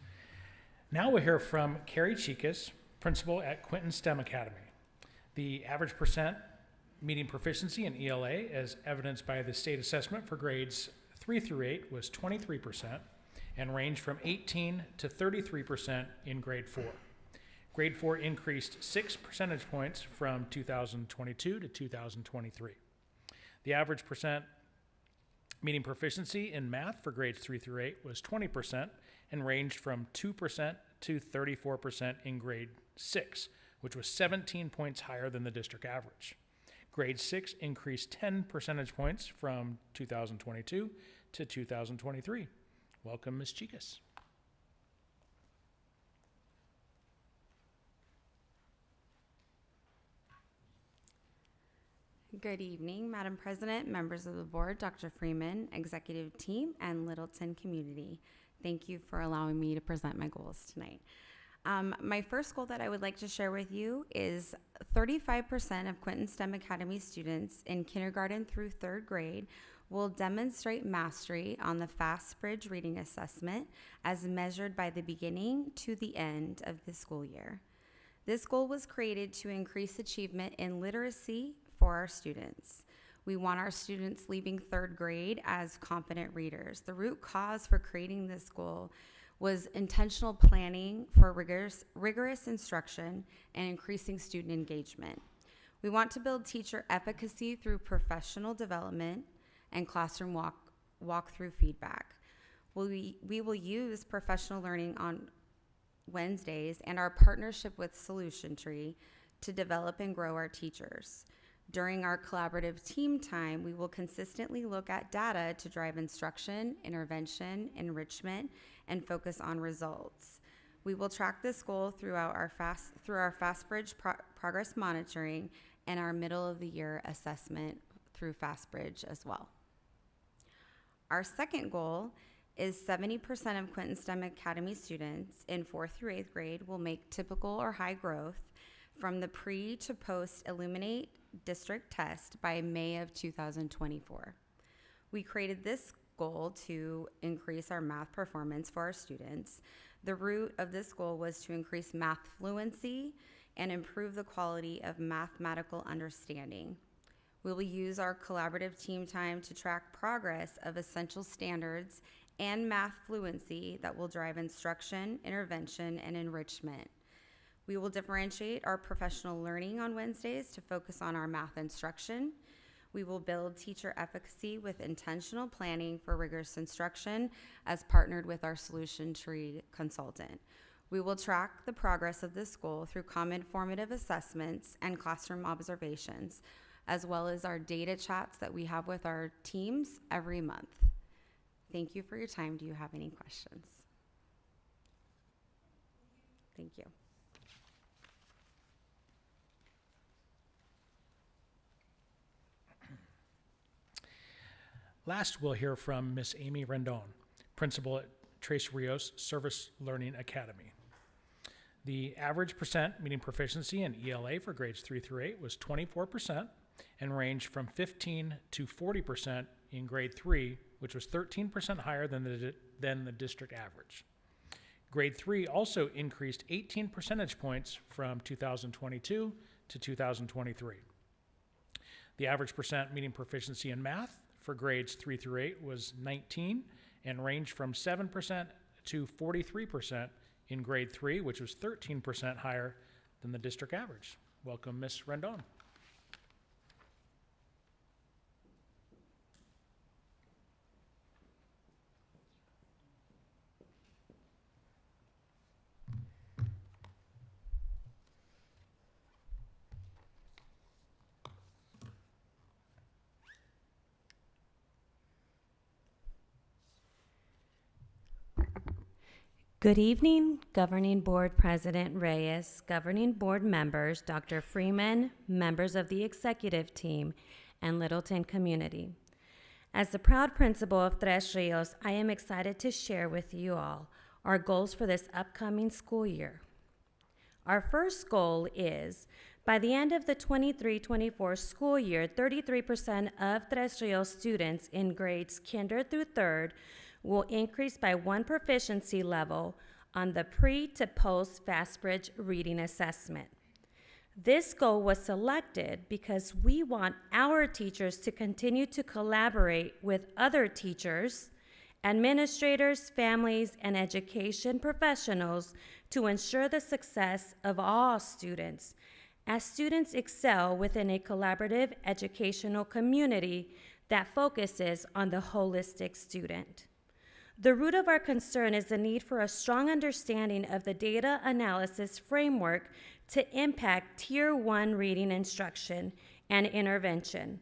Now we'll hear from Carrie Chikas, principal at Quinton STEM Academy. The average percent meeting proficiency in ELA, as evidenced by the state assessment for grades 3 through 8, was 23% and ranged from 18 to 33% in grade 4. Grade 4 increased 6 percentage points from 2022 to 2023. The average percent meeting proficiency in math for grades 3 through 8 was 20% and ranged from 2% to 34% in grade 6, which was 17 points higher than the district average. Grade 6 increased 10 percentage points from 2022 to 2023. Welcome, Ms. Chikas. Good evening, Madam President, members of the board, Dr. Freeman, executive team, and Littleton community. Thank you for allowing me to present my goals tonight. My first goal that I would like to share with you is 35% of Quinton STEM Academy students in kindergarten through 3rd grade will demonstrate mastery on the FastBridge reading assessment as measured by the beginning to the end of the school year. This goal was created to increase achievement in literacy for our students. We want our students leaving 3rd grade as confident readers. The root cause for creating this goal was intentional planning for rigorous instruction and increasing student engagement. We want to build teacher efficacy through professional development and classroom walk-through feedback. We will use professional learning on Wednesdays and our partnership with Solution Tree to develop and grow our teachers. During our collaborative team time, we will consistently look at data to drive instruction, intervention, enrichment, and focus on results. We will track this goal through our FastBridge progress monitoring and our middle of the year assessment through FastBridge as well. Our second goal is 70% of Quinton STEM Academy students in 4th through 8th grade will make typical or high growth from the pre to post Illuminate district test by May of 2024. We created this goal to increase our math performance for our students. The root of this goal was to increase math fluency and improve the quality of mathematical understanding. We will use our collaborative team time to track progress of essential standards and math fluency that will drive instruction, intervention, and enrichment. We will differentiate our professional learning on Wednesdays to focus on our math instruction. We will build teacher efficacy with intentional planning for rigorous instruction as partnered with our Solution Tree consultant. We will track the progress of this goal through common formative assessments and classroom observations, as well as our data chats that we have with our teams every month. Thank you for your time. Do you have any questions? Thank you. Last, we'll hear from Miss Amy Rendon, principal at Tres Rios Service Learning Academy. The average percent meeting proficiency in ELA for grades 3 through 8 was 24% and ranged from 15 to 40% in grade 3, which was 13% higher than the district average. Grade 3 also increased 18 percentage points from 2022 to 2023. The average percent meeting proficiency in math for grades 3 through 8 was 19 and ranged from 7% to 43% in grade 3, which was 13% higher than the district average. Welcome, Ms. Rendon. Good evening, Governing Board President Reyes, Governing Board members, Dr. Freeman, members of the executive team, and Littleton community. As the proud principal of Tres Rios, I am excited to share with you all our goals for this upcoming school year. Our first goal is, by the end of the 23-24 school year, 33% of Tres Rios students in grades kinder through third will increase by 1 proficiency level on the pre to post FastBridge reading assessment. This goal was selected because we want our teachers to continue to collaborate with other teachers, administrators, families, and education professionals to ensure the success of all students, as students excel within a collaborative educational community that focuses on the holistic student. The root of our concern is the need for a strong understanding of the data analysis framework to impact Tier 1 reading instruction and intervention.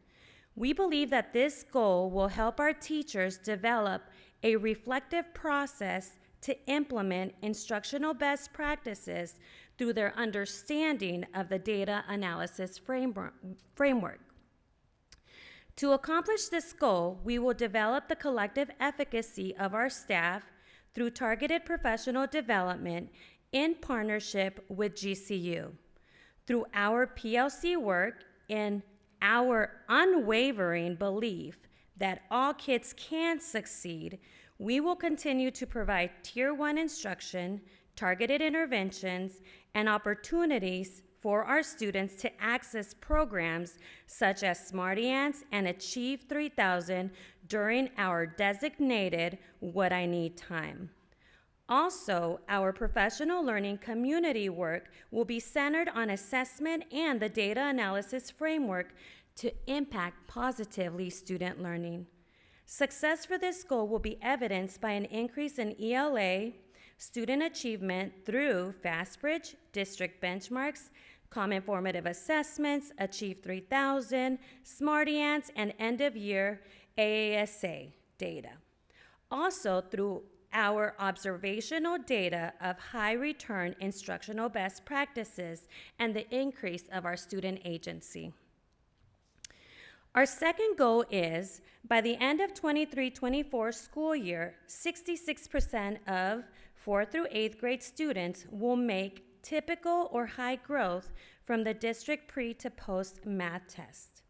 We believe that this goal will help our teachers develop a reflective process to implement instructional best practices through their understanding of the data analysis framework. To accomplish this goal, we will develop the collective efficacy of our staff through targeted professional development in partnership with GCU. Through our PLC work and our unwavering belief that all kids can succeed, we will continue to provide Tier 1 instruction, targeted interventions, and opportunities for our students to access programs such as Smarty Ants and Achieve 3000 during our designated What I Need time. Also, our professional learning community work will be centered on assessment and the data analysis framework to impact positively student learning. Success for this goal will be evidenced by an increase in ELA, student achievement through FastBridge, district benchmarks, common formative assessments, Achieve 3000, Smarty Ants, and end-of-year AASA data. Also, through our observational data of high-return instructional best practices and the increase of our student agency. Our second goal is, by the end of 23-24 school year, 66% of 4th through 8th grade students will make typical or high growth from the district pre to post math test.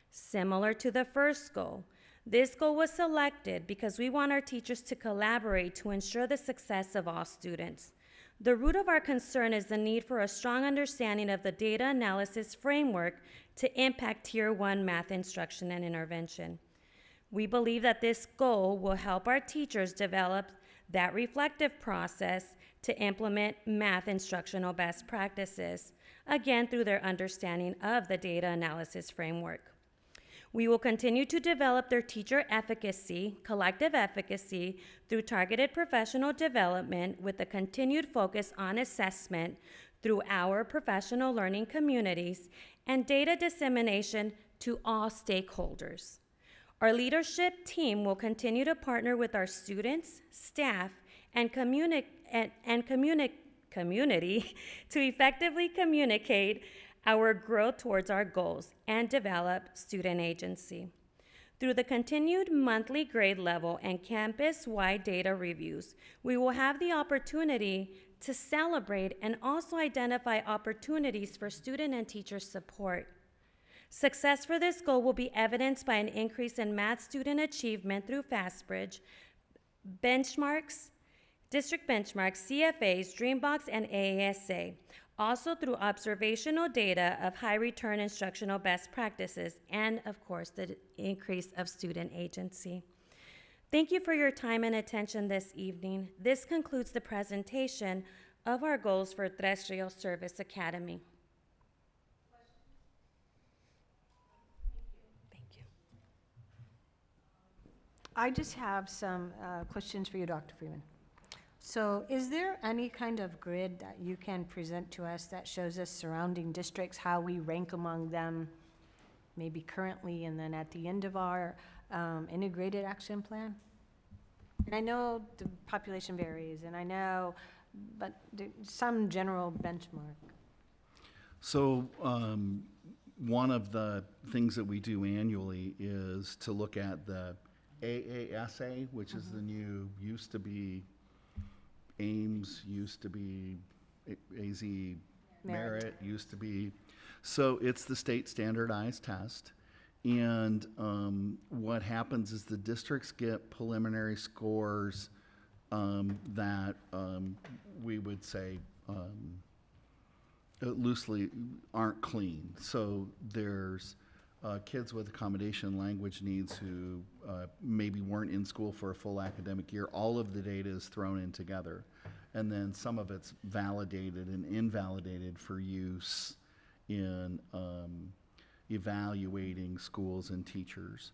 Similar to the first goal, this goal was selected because we want our teachers to collaborate to ensure the success of all students. The root of our concern is the need for a strong understanding of the data analysis framework to impact Tier 1 math instruction and intervention. We believe that this goal will help our teachers develop that reflective process to implement math instructional best practices, again through their understanding of the data analysis framework. We will continue to develop their teacher efficacy, collective efficacy, through targeted professional development with a continued focus on assessment through our professional learning communities and data dissemination to all stakeholders. Our leadership team will continue to partner with our students, staff, and community to effectively communicate our growth towards our goals and develop student agency. Through the continued monthly grade level and campus-wide data reviews, we will have the opportunity to celebrate and also identify opportunities for student and teacher support. Success for this goal will be evidenced by an increase in math student achievement through FastBridge, benchmarks, district benchmarks, CFAs, Dreambox, and AASA. Also through observational data of high return instructional best practices, and of course, the increase of student agency. Thank you for your time and attention this evening. This concludes the presentation of our goals for Terrestrial Service Academy. I just have some questions for you, Dr. Freeman. So is there any kind of grid that you can present to us that shows us surrounding districts, how we rank among them, maybe currently and then at the end of our integrated action plan? And I know the population varies, and I know, but some general benchmark. So one of the things that we do annually is to look at the AASA, which is the new, used to be Ames, used to be AZ Merit, used to be. So it's the state standardized test. And what happens is the districts get preliminary scores that we would say loosely aren't clean. So there's kids with accommodation language needs who maybe weren't in school for a full academic year. All of the data is thrown in together. And then some of it's validated and invalidated for use in evaluating schools and teachers.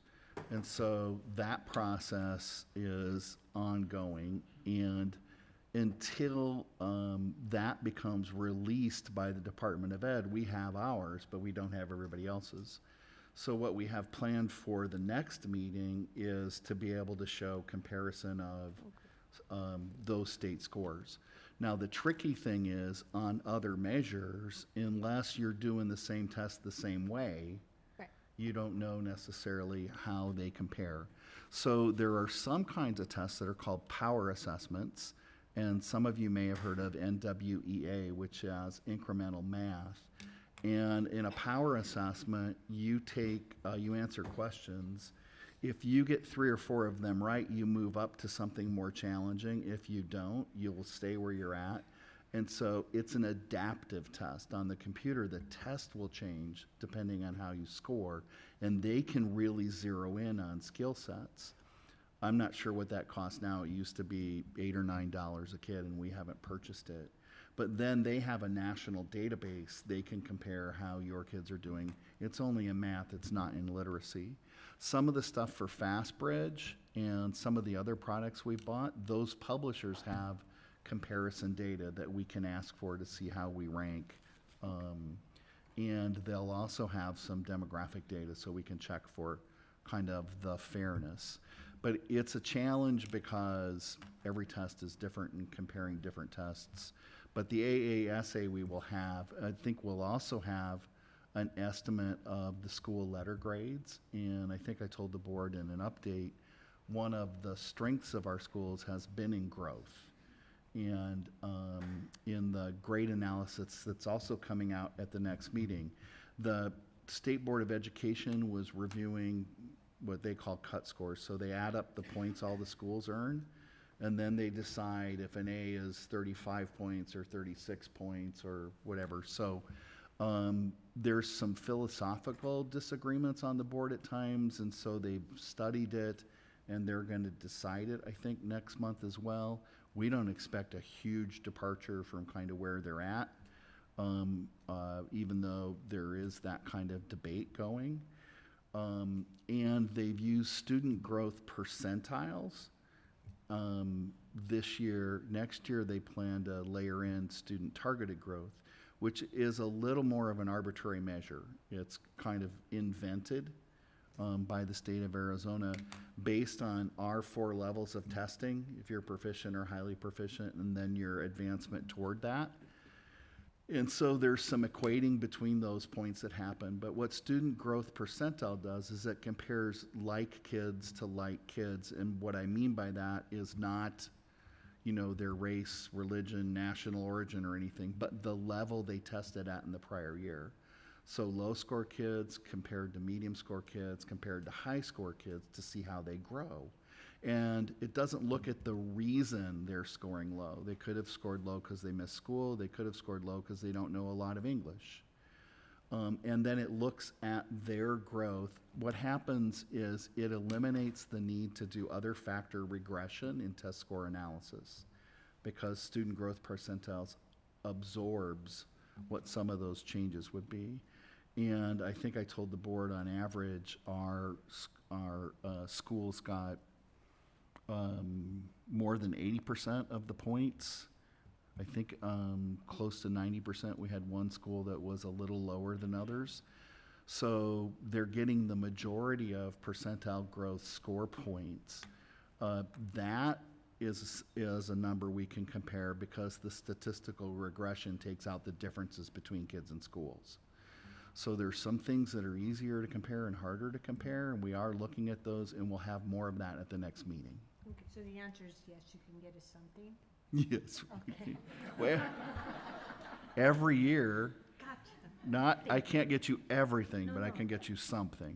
And so that process is ongoing, and until that becomes released by the Department of Ed, we have ours, but we don't have everybody else's. So what we have planned for the next meeting is to be able to show comparison of those state scores. Now, the tricky thing is on other measures, unless you're doing the same test the same way, you don't know necessarily how they compare. So there are some kinds of tests that are called power assessments, and some of you may have heard of NWEA, which is incremental math. And in a power assessment, you answer questions. If you get 3 or 4 of them right, you move up to something more challenging. If you don't, you'll stay where you're at. And so it's an adaptive test. On the computer, the test will change depending on how you score, and they can really zero in on skill sets. I'm not sure what that costs now. It used to be $8 or $9 a kid, and we haven't purchased it. But then they have a national database. They can compare how your kids are doing. It's only in math, it's not in literacy. Some of the stuff for FastBridge and some of the other products we bought, those publishers have comparison data that we can ask for to see how we rank. And they'll also have some demographic data so we can check for kind of the fairness. But it's a challenge because every test is different and comparing different tests. But the AASA we will have, I think we'll also have an estimate of the school letter grades. And I think I told the board in an update, one of the strengths of our schools has been in growth. And in the grade analysis that's also coming out at the next meeting, the State Board of Education was reviewing what they call cut scores. So they add up the points all the schools earn, and then they decide if an A is 35 points or 36 points or whatever. So there's some philosophical disagreements on the board at times, and so they've studied it, and they're going to decide it, I think, next month as well. We don't expect a huge departure from kind of where they're at, even though there is that kind of debate going. And they've used student growth percentiles. This year, next year they plan to layer in student targeted growth, which is a little more of an arbitrary measure. It's kind of invented by the state of Arizona based on our 4 levels of testing, if you're proficient or highly proficient, and then your advancement toward that. And so there's some equating between those points that happen. But what student growth percentile does is it compares like kids to like kids. And what I mean by that is not, you know, their race, religion, national origin or anything, but the level they tested at in the prior year. So low score kids compared to medium score kids compared to high score kids to see how they grow. And it doesn't look at the reason they're scoring low. They could have scored low because they missed school. They could have scored low because they don't know a lot of English. And then it looks at their growth. What happens is it eliminates the need to do other factor regression in test score analysis, because student growth percentiles absorbs what some of those changes would be. And I think I told the board on average our schools got more than 80% of the points. I think close to 90%. We had one school that was a little lower than others. So they're getting the majority of percentile growth score points. That is a number we can compare because the statistical regression takes out the differences between kids and schools. So there's some things that are easier to compare and harder to compare, and we are looking at those, and we'll have more of that at the next meeting. Okay, so the answer is yes, you can get us something? Yes. Okay. Well, every year, Gotcha. I can't get you everything, but I can get you something.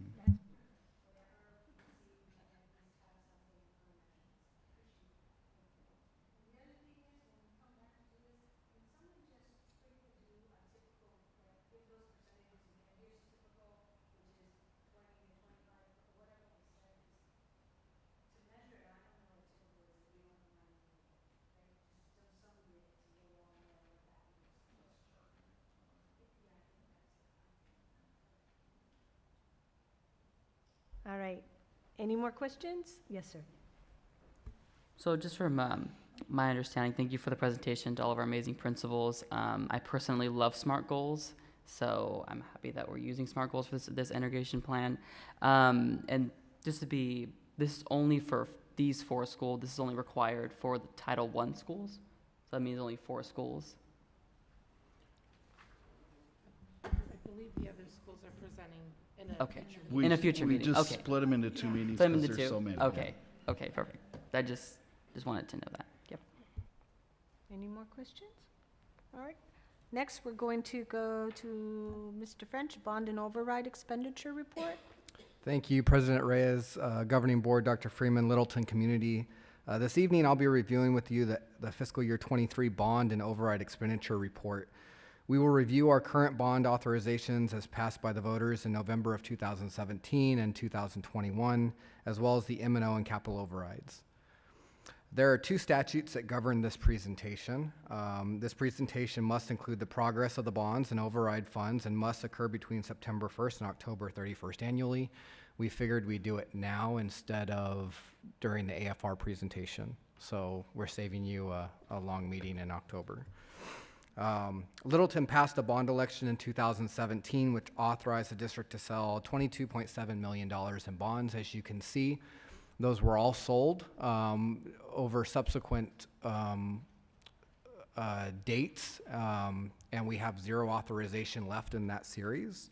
All right. Any more questions? Yes, sir. So just from my understanding, thank you for the presentation to all of our amazing principals. I personally love SMART goals, so I'm happy that we're using SMART goals for this integration plan. And just to be, this is only for these 4 schools. This is only required for the Title I schools. So that means only 4 schools. I believe the other schools are presenting in a Okay. future In a future we meeting. just Okay. split them into 2 meetings Split 'em because into there's 2. so many. Okay. Okay, perfect. I just wanted to know that. Yep. Any more questions? All right. Next, we're going to go to Mr. French, Bond and Override Expenditure Report. Thank you, President Reyes, Governing Board, Dr. Freeman, Littleton Community. This evening, I'll be reviewing with you the fiscal year 23 bond and override expenditure report. We will review our current bond authorizations as passed by the voters in November of 2017 and 2021, as well as the M&O and capital overrides. There are 2 statutes that govern this presentation. This presentation must include the progress of the bonds and override funds and must occur between September 1st and October 31st annually. We figured we'd do it now instead of during the AFR presentation. So we're saving you a long meeting in October. Littleton passed a bond election in 2017, which authorized the district to sell $22.7 million in bonds. As you can see, those were all sold over subsequent dates, and we have 0 authorization left in that series.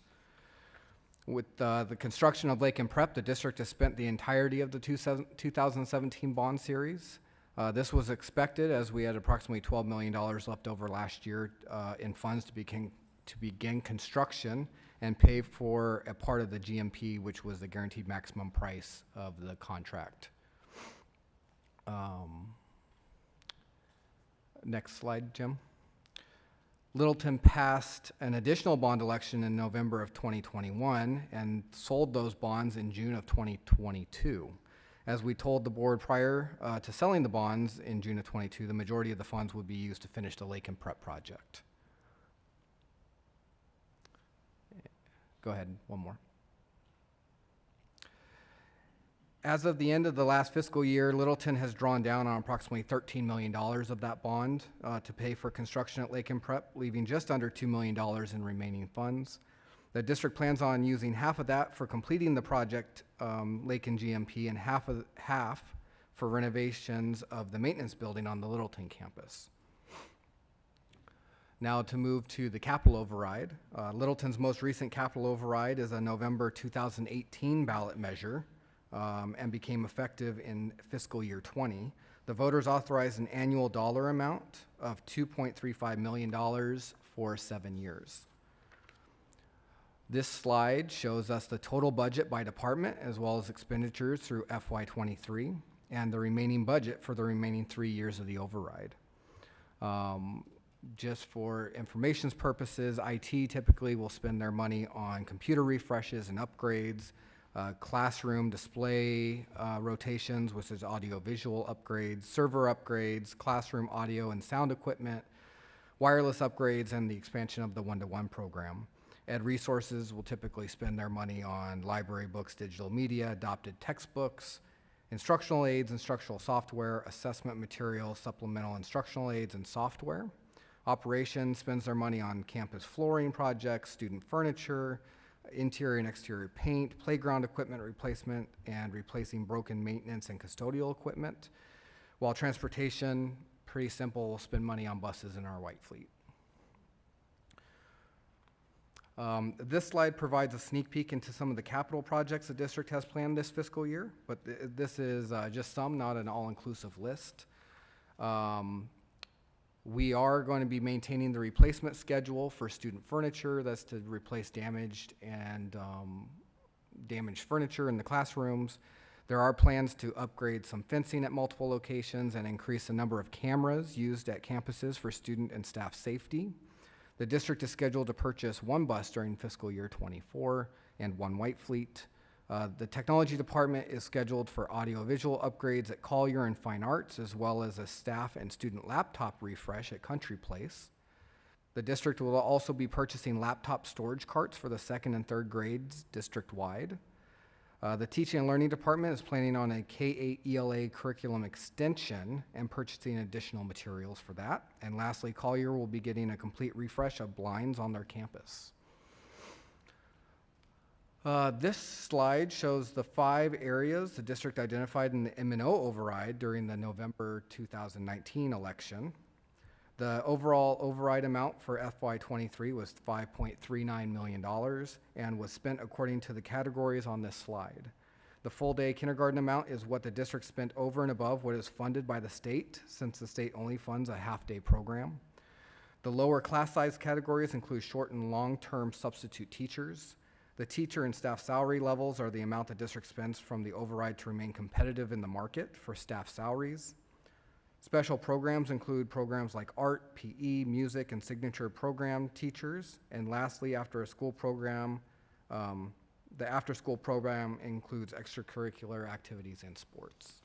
With the construction of Lake and Prep, the district has spent the entirety of the 2017 bond series. This was expected as we had approximately $12 million left over last year in funds to begin construction and pay for a part of the GMP, which was the guaranteed maximum price of the contract. Next slide, Jim. Littleton passed an additional bond election in November of 2021 and sold those bonds in June of 2022. As we told the board prior to selling the bonds in June of 22, the majority of the funds would be used to finish the Lake and Prep project. Go ahead, one more. As of the end of the last fiscal year, Littleton has drawn down on approximately $13 million of that bond to pay for construction at Lake and Prep, leaving just under $2 million in remaining funds. The district plans on using half of that for completing the project, Lake and GMP, and half for renovations of the maintenance building on the Littleton campus. Now to move to the capital override. Littleton's most recent capital override is a November 2018 ballot measure and became effective in fiscal year 20. The voters authorized an annual dollar amount of $2.35 million for 7 years. This slide shows us the total budget by department as well as expenditures through FY23 and the remaining budget for the remaining 3 years of the override. Just for information's purposes, IT typically will spend their money on computer refreshes and upgrades, classroom display rotations, which is audio-visual upgrades, server upgrades, classroom audio and sound equipment, wireless upgrades, and the expansion of the one-to-one program. Ed Resources will typically spend their money on library books, digital media, adopted textbooks, instructional aids, instructional software, assessment materials, supplemental instructional aids, and software. Operations spends their money on campus flooring projects, student furniture, interior and exterior paint, playground equipment replacement, and replacing broken maintenance and custodial equipment. While transportation, pretty simple, we'll spend money on buses in our white fleet. This slide provides a sneak peek into some of the capital projects the district has planned this fiscal year, but this is just some, not an all-inclusive list. We are going to be maintaining the replacement schedule for student furniture. That's to replace damaged furniture in the classrooms. There are plans to upgrade some fencing at multiple locations and increase the number of cameras used at campuses for student and staff safety. The district is scheduled to purchase 1 bus during fiscal year 24 and 1 white fleet. The technology department is scheduled for audio-visual upgrades at Collier and Fine Arts, as well as a staff and student laptop refresh at Country Place. The district will also be purchasing laptop storage carts for the 2nd and 3rd grades district-wide. The teaching and learning department is planning on a K-8 ELA curriculum extension and purchasing additional materials for that. And lastly, Collier will be getting a complete refresh of blinds on their campus. This slide shows the 5 areas the district identified in the M&O override during the November 2019 election. The overall override amount for FY23 was $5.39 million and was spent according to the categories on this slide. The full day kindergarten amount is what the district spent over and above what is funded by the state, since the state only funds a half-day program. The lower class size categories include short and long-term substitute teachers. The teacher and staff salary levels are the amount the district spends from the override to remain competitive in the market for staff salaries. Special programs include programs like art, PE, music, and signature program teachers. And lastly, the after-school program includes extracurricular activities and sports.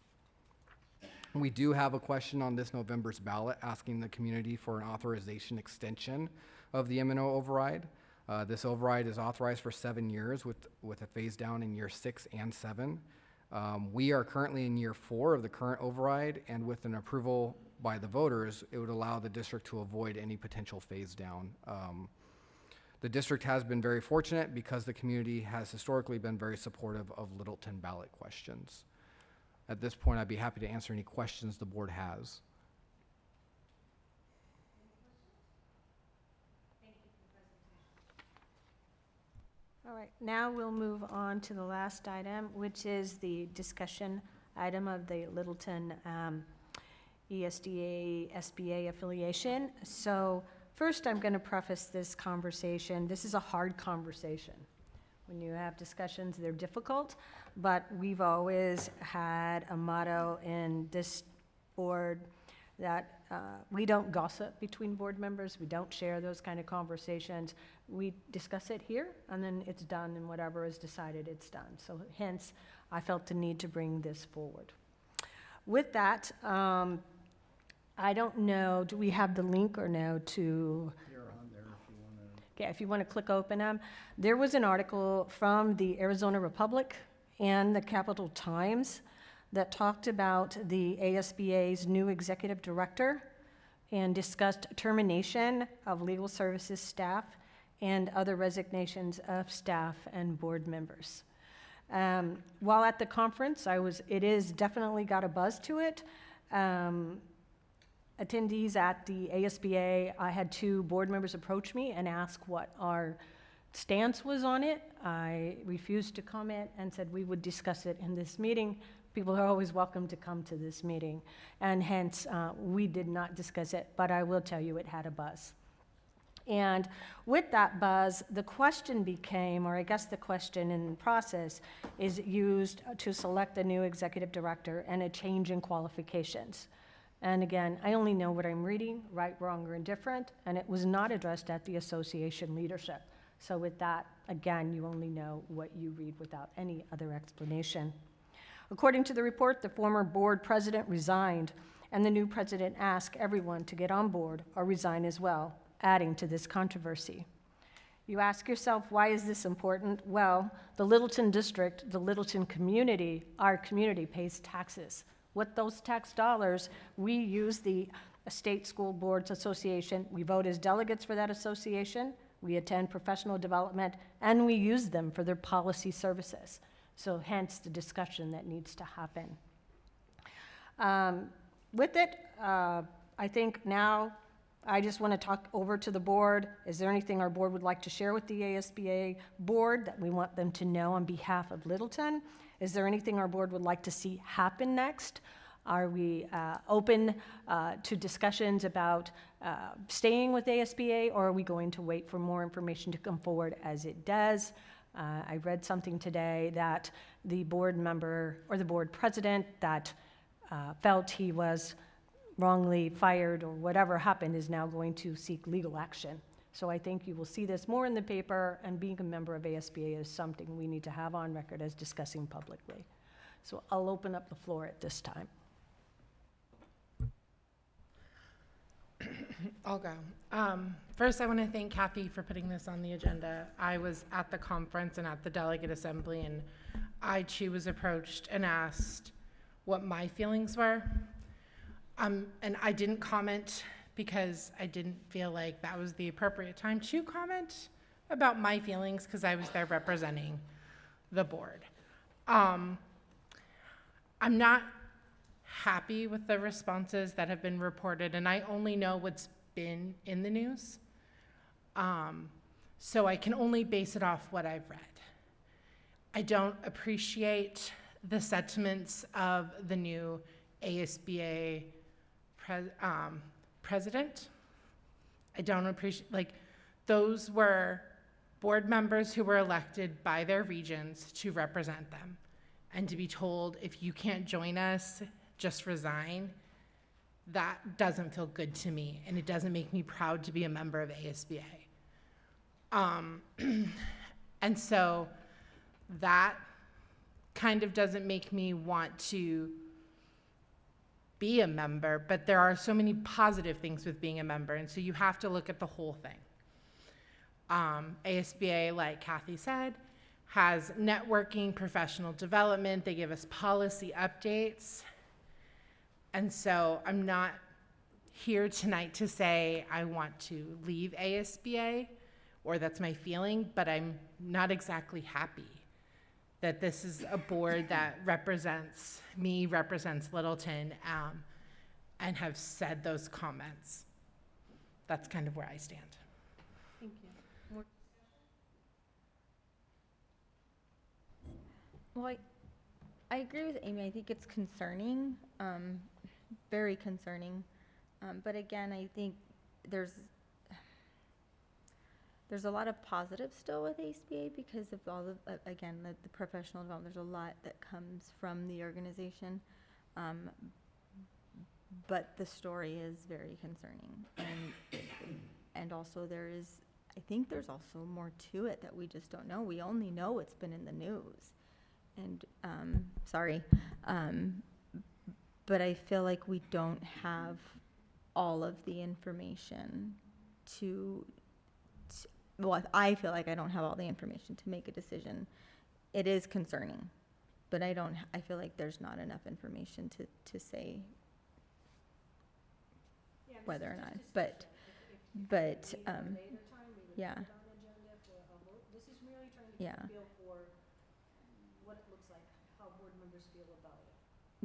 We do have a question on this November's ballot asking the community for an authorization extension of the M&O override. This override is authorized for 7 years with a phase down in year 6 and 7. We are currently in year 4 of the current override, and with an approval by the voters, it would allow the district to avoid any potential phase down. The district has been very fortunate because the community has historically been very supportive of Littleton ballot questions. At this point, I'd be happy to answer any questions the board has. All right, now we'll move on to the last item, which is the discussion item of the Littleton ESDA SBA affiliation. So first, I'm going to preface this conversation. This is a hard conversation. When you have discussions, they're difficult, but we've always had a motto in this board that we don't gossip between board members. We don't share those kind of conversations. We discuss it here, and then it's done, and whatever is decided, it's done. So hence, I felt the need to bring this forward. With that, I don't know, do we have the link or no to? They're on there if you want to. Okay, if you want to click open them. There was an article from the Arizona Republic and the Capital Times that talked about the ASBA's new executive director and discussed termination of legal services staff and other resignations of staff and board members. While at the conference, it is definitely got a buzz to it. Attendees at the ASBA, I had 2 board members approach me and ask what our stance was on it. I refused to comment and said we would discuss it in this meeting. People are always welcome to come to this meeting, and hence we did not discuss it, but I will tell you it had a buzz. And with that buzz, the question became, or I guess the question in the process, is used to select a new executive director and a change in qualifications. And again, I only know what I'm reading, right, wrong, or indifferent, and it was not addressed at the association leadership. So with that, again, you only know what you read without any other explanation. According to the report, the former board president resigned, and the new president asked everyone to get on board or resign as well, adding to this controversy. You ask yourself, why is this important? Well, the Littleton district, the Littleton community, our community pays taxes. With those tax dollars, we use the State School Boards Association. We vote as delegates for that association. We attend professional development, and we use them for their policy services. So hence the discussion that needs to happen. With it, I think now I just want to talk over to the board. Is there anything our board would like to share with the ASBA board that we want them to know on behalf of Littleton? Is there anything our board would like to see happen next? Are we open to discussions about staying with ASBA, or are we going to wait for more information to come forward as it does? I read something today that the board member or the board president that felt he was wrongly fired or whatever happened is now going to seek legal action. So I think you will see this more in the paper, and being a member of ASBA is something we need to have on record as discussing publicly. So I'll open up the floor at this time. I'll go. First, I want to thank Kathy for putting this on the agenda. I was at the conference and at the delegate assembly, and I too was approached and asked what my feelings were. And I didn't comment because I didn't feel like that was the appropriate time to comment about my feelings, because I was there representing the board. I'm not happy with the responses that have been reported, and I only know what's been in the news. So I can only base it off what I've read. I don't appreciate the sentiments of the new ASBA president. I don't appreciate, like, those were board members who were elected by their regions to represent them. And to be told, if you can't join us, just resign, that doesn't feel good to me, and it doesn't make me proud to be a member of ASBA. And so that kind of doesn't make me want to be a member, but there are so many positive things with being a member, and so you have to look at the whole thing. ASBA, like Kathy said, has networking, professional development. They give us policy updates. And so I'm not here tonight to say I want to leave ASBA, or that's my feeling, but I'm not exactly happy that this is a board that represents me, represents Littleton, and have said those comments. That's kind of where I stand. Thank you. Well, I agree with Amy. I think it's concerning, very concerning. But again, I think there's a lot of positives still with ASBA because of all the, again, the professional development. There's a lot that comes from the organization. But the story is very concerning. And also I think there's also more to it that we just don't know. We only know it's been in the news. And, but I feel like we don't have all of the information well, I feel like I don't have all the information to make a decision. It is concerning, but I feel like there's not enough information to say whether or not, but yeah. This is merely trying to Yeah. get a feel for what it looks like, how board members feel about it.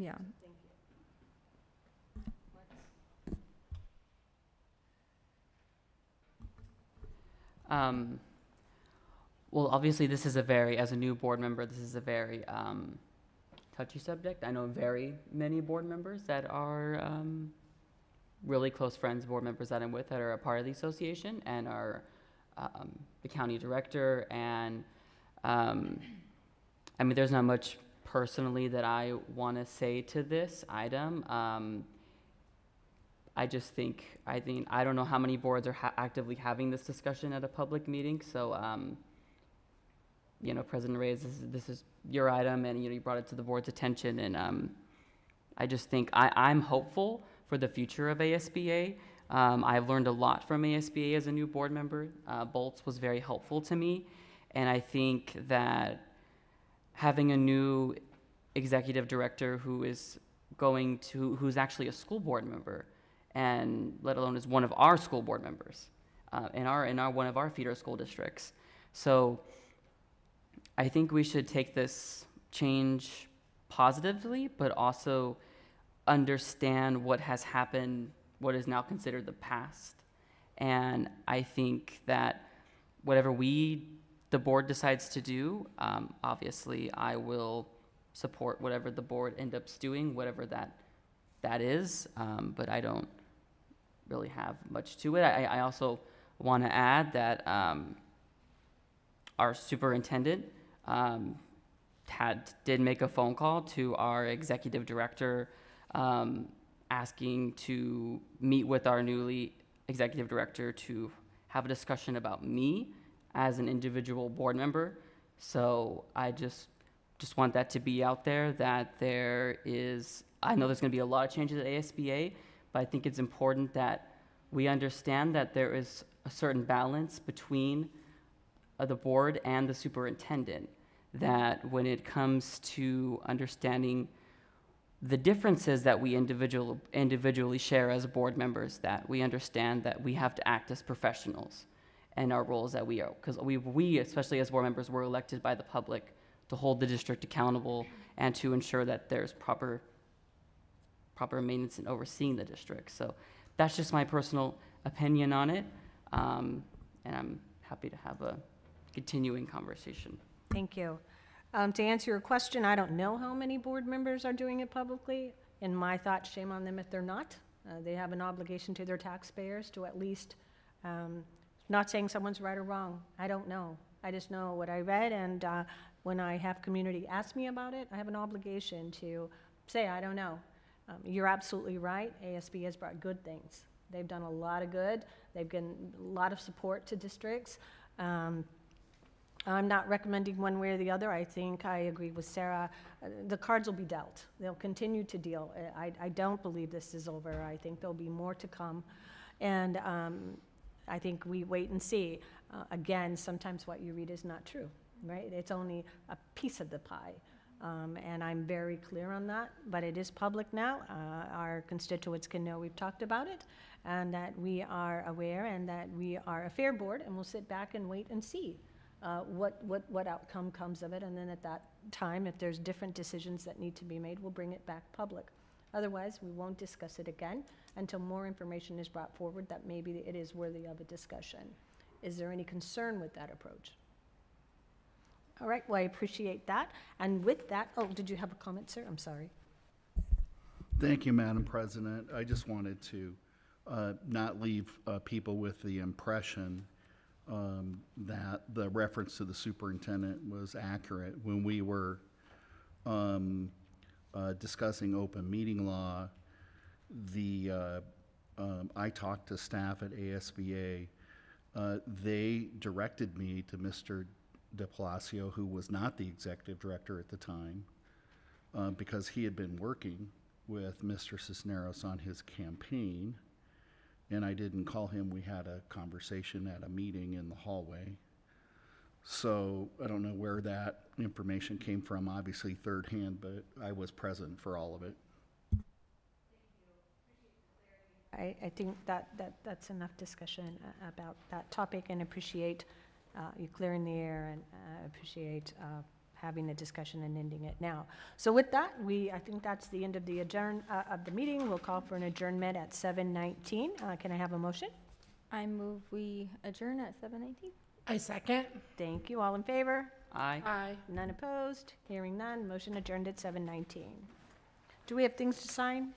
Yeah. Thank you. Well, obviously, this is as a new board member, this is a very touchy subject. I know very many board members that are really close friends, board members that I'm with that are a part of the association, and our the county director. And I mean, there's not much personally that I want to say to this item. I don't know how many boards are actively having this discussion at a public meeting. So, you know, President Reyes, this is your item, and you know, you brought it to the board's attention, and I just think I'm hopeful for the future of ASBA. I've learned a lot from ASBA as a new board member. Bolts was very helpful to me, and I think that having a new executive director who's actually a school board member, and let alone is one of our school board members in one of our feeder school districts. So I think we should take this change positively, but also understand what has happened, what is now considered the past. And I think that whatever the board decides to do, obviously I will support whatever the board ends up doing, whatever that is, but I don't really have much to it. I also want to add that our superintendent did make a phone call to our executive director, asking to meet with our newly executive director to have a discussion about me as an individual board member. So I just want that to be out there, that I know there's going to be a lot of changes at ASBA, but I think it's important that we understand that there is a certain balance between the board and the superintendent, that when it comes to understanding the differences that we individually share as board members, that we understand that we have to act as professionals and our roles that we are, because we, especially as board members, were elected by the public to hold the district accountable and to ensure that there's proper maintenance and overseeing the district. So that's just my personal opinion on it, and I'm happy to have a continuing conversation. Thank you. To answer your question, I don't know how many board members are doing it publicly. In my thoughts, shame on them if they're not. They have an obligation to their taxpayers to at least, not saying someone's right or wrong. I don't know. I just know what I read, and when I have community ask me about it, I have an obligation to say, I don't know. You're absolutely right. ASB has brought good things. They've done a lot of good. They've given a lot of support to districts. I'm not recommending one way or the other. I think I agree with Sarah. The cards will be dealt. They'll continue to deal. I don't believe this is over. I think there'll be more to come. And I think we wait and see. Again, sometimes what you read is not true, right? It's only a piece of the pie. And I'm very clear on that, but it is public now. Our constituents can know we've talked about it, and that we are aware, and that we are a fair board, and we'll sit back and wait and see what outcome comes of it. And then at that time, if there's different decisions that need to be made, we'll bring it back public. Otherwise, we won't discuss it again until more information is brought forward that maybe it is worthy of a discussion. Is there any concern with that approach? All right, well, I appreciate that. And with that, oh, did you have a comment, sir? I'm sorry. Thank you, Madam President. I just wanted to not leave people with the impression that the reference to the superintendent was accurate. When we were discussing open meeting law, I talked to staff at ASBA. They directed me to Mr. de Palacio, who was not the executive director at the time, because he had been working with Mr. Cisneros on his campaign, and I didn't call him. We had a conversation at a meeting in the hallway. So I don't know where that information came from, obviously third hand, but I was present for all of it. I think that's enough discussion about that topic, and appreciate you clearing the air, and appreciate having a discussion and ending it now. So with that, I think that's the end of the of the meeting. We'll call for an adjournment at 7:19. Can I have a motion? I move we adjourn at 7:19. I second. Thank you. All in favor? Aye. Aye. None opposed? Hearing none. Motion adjourned at 7:19. Do we have things to sign?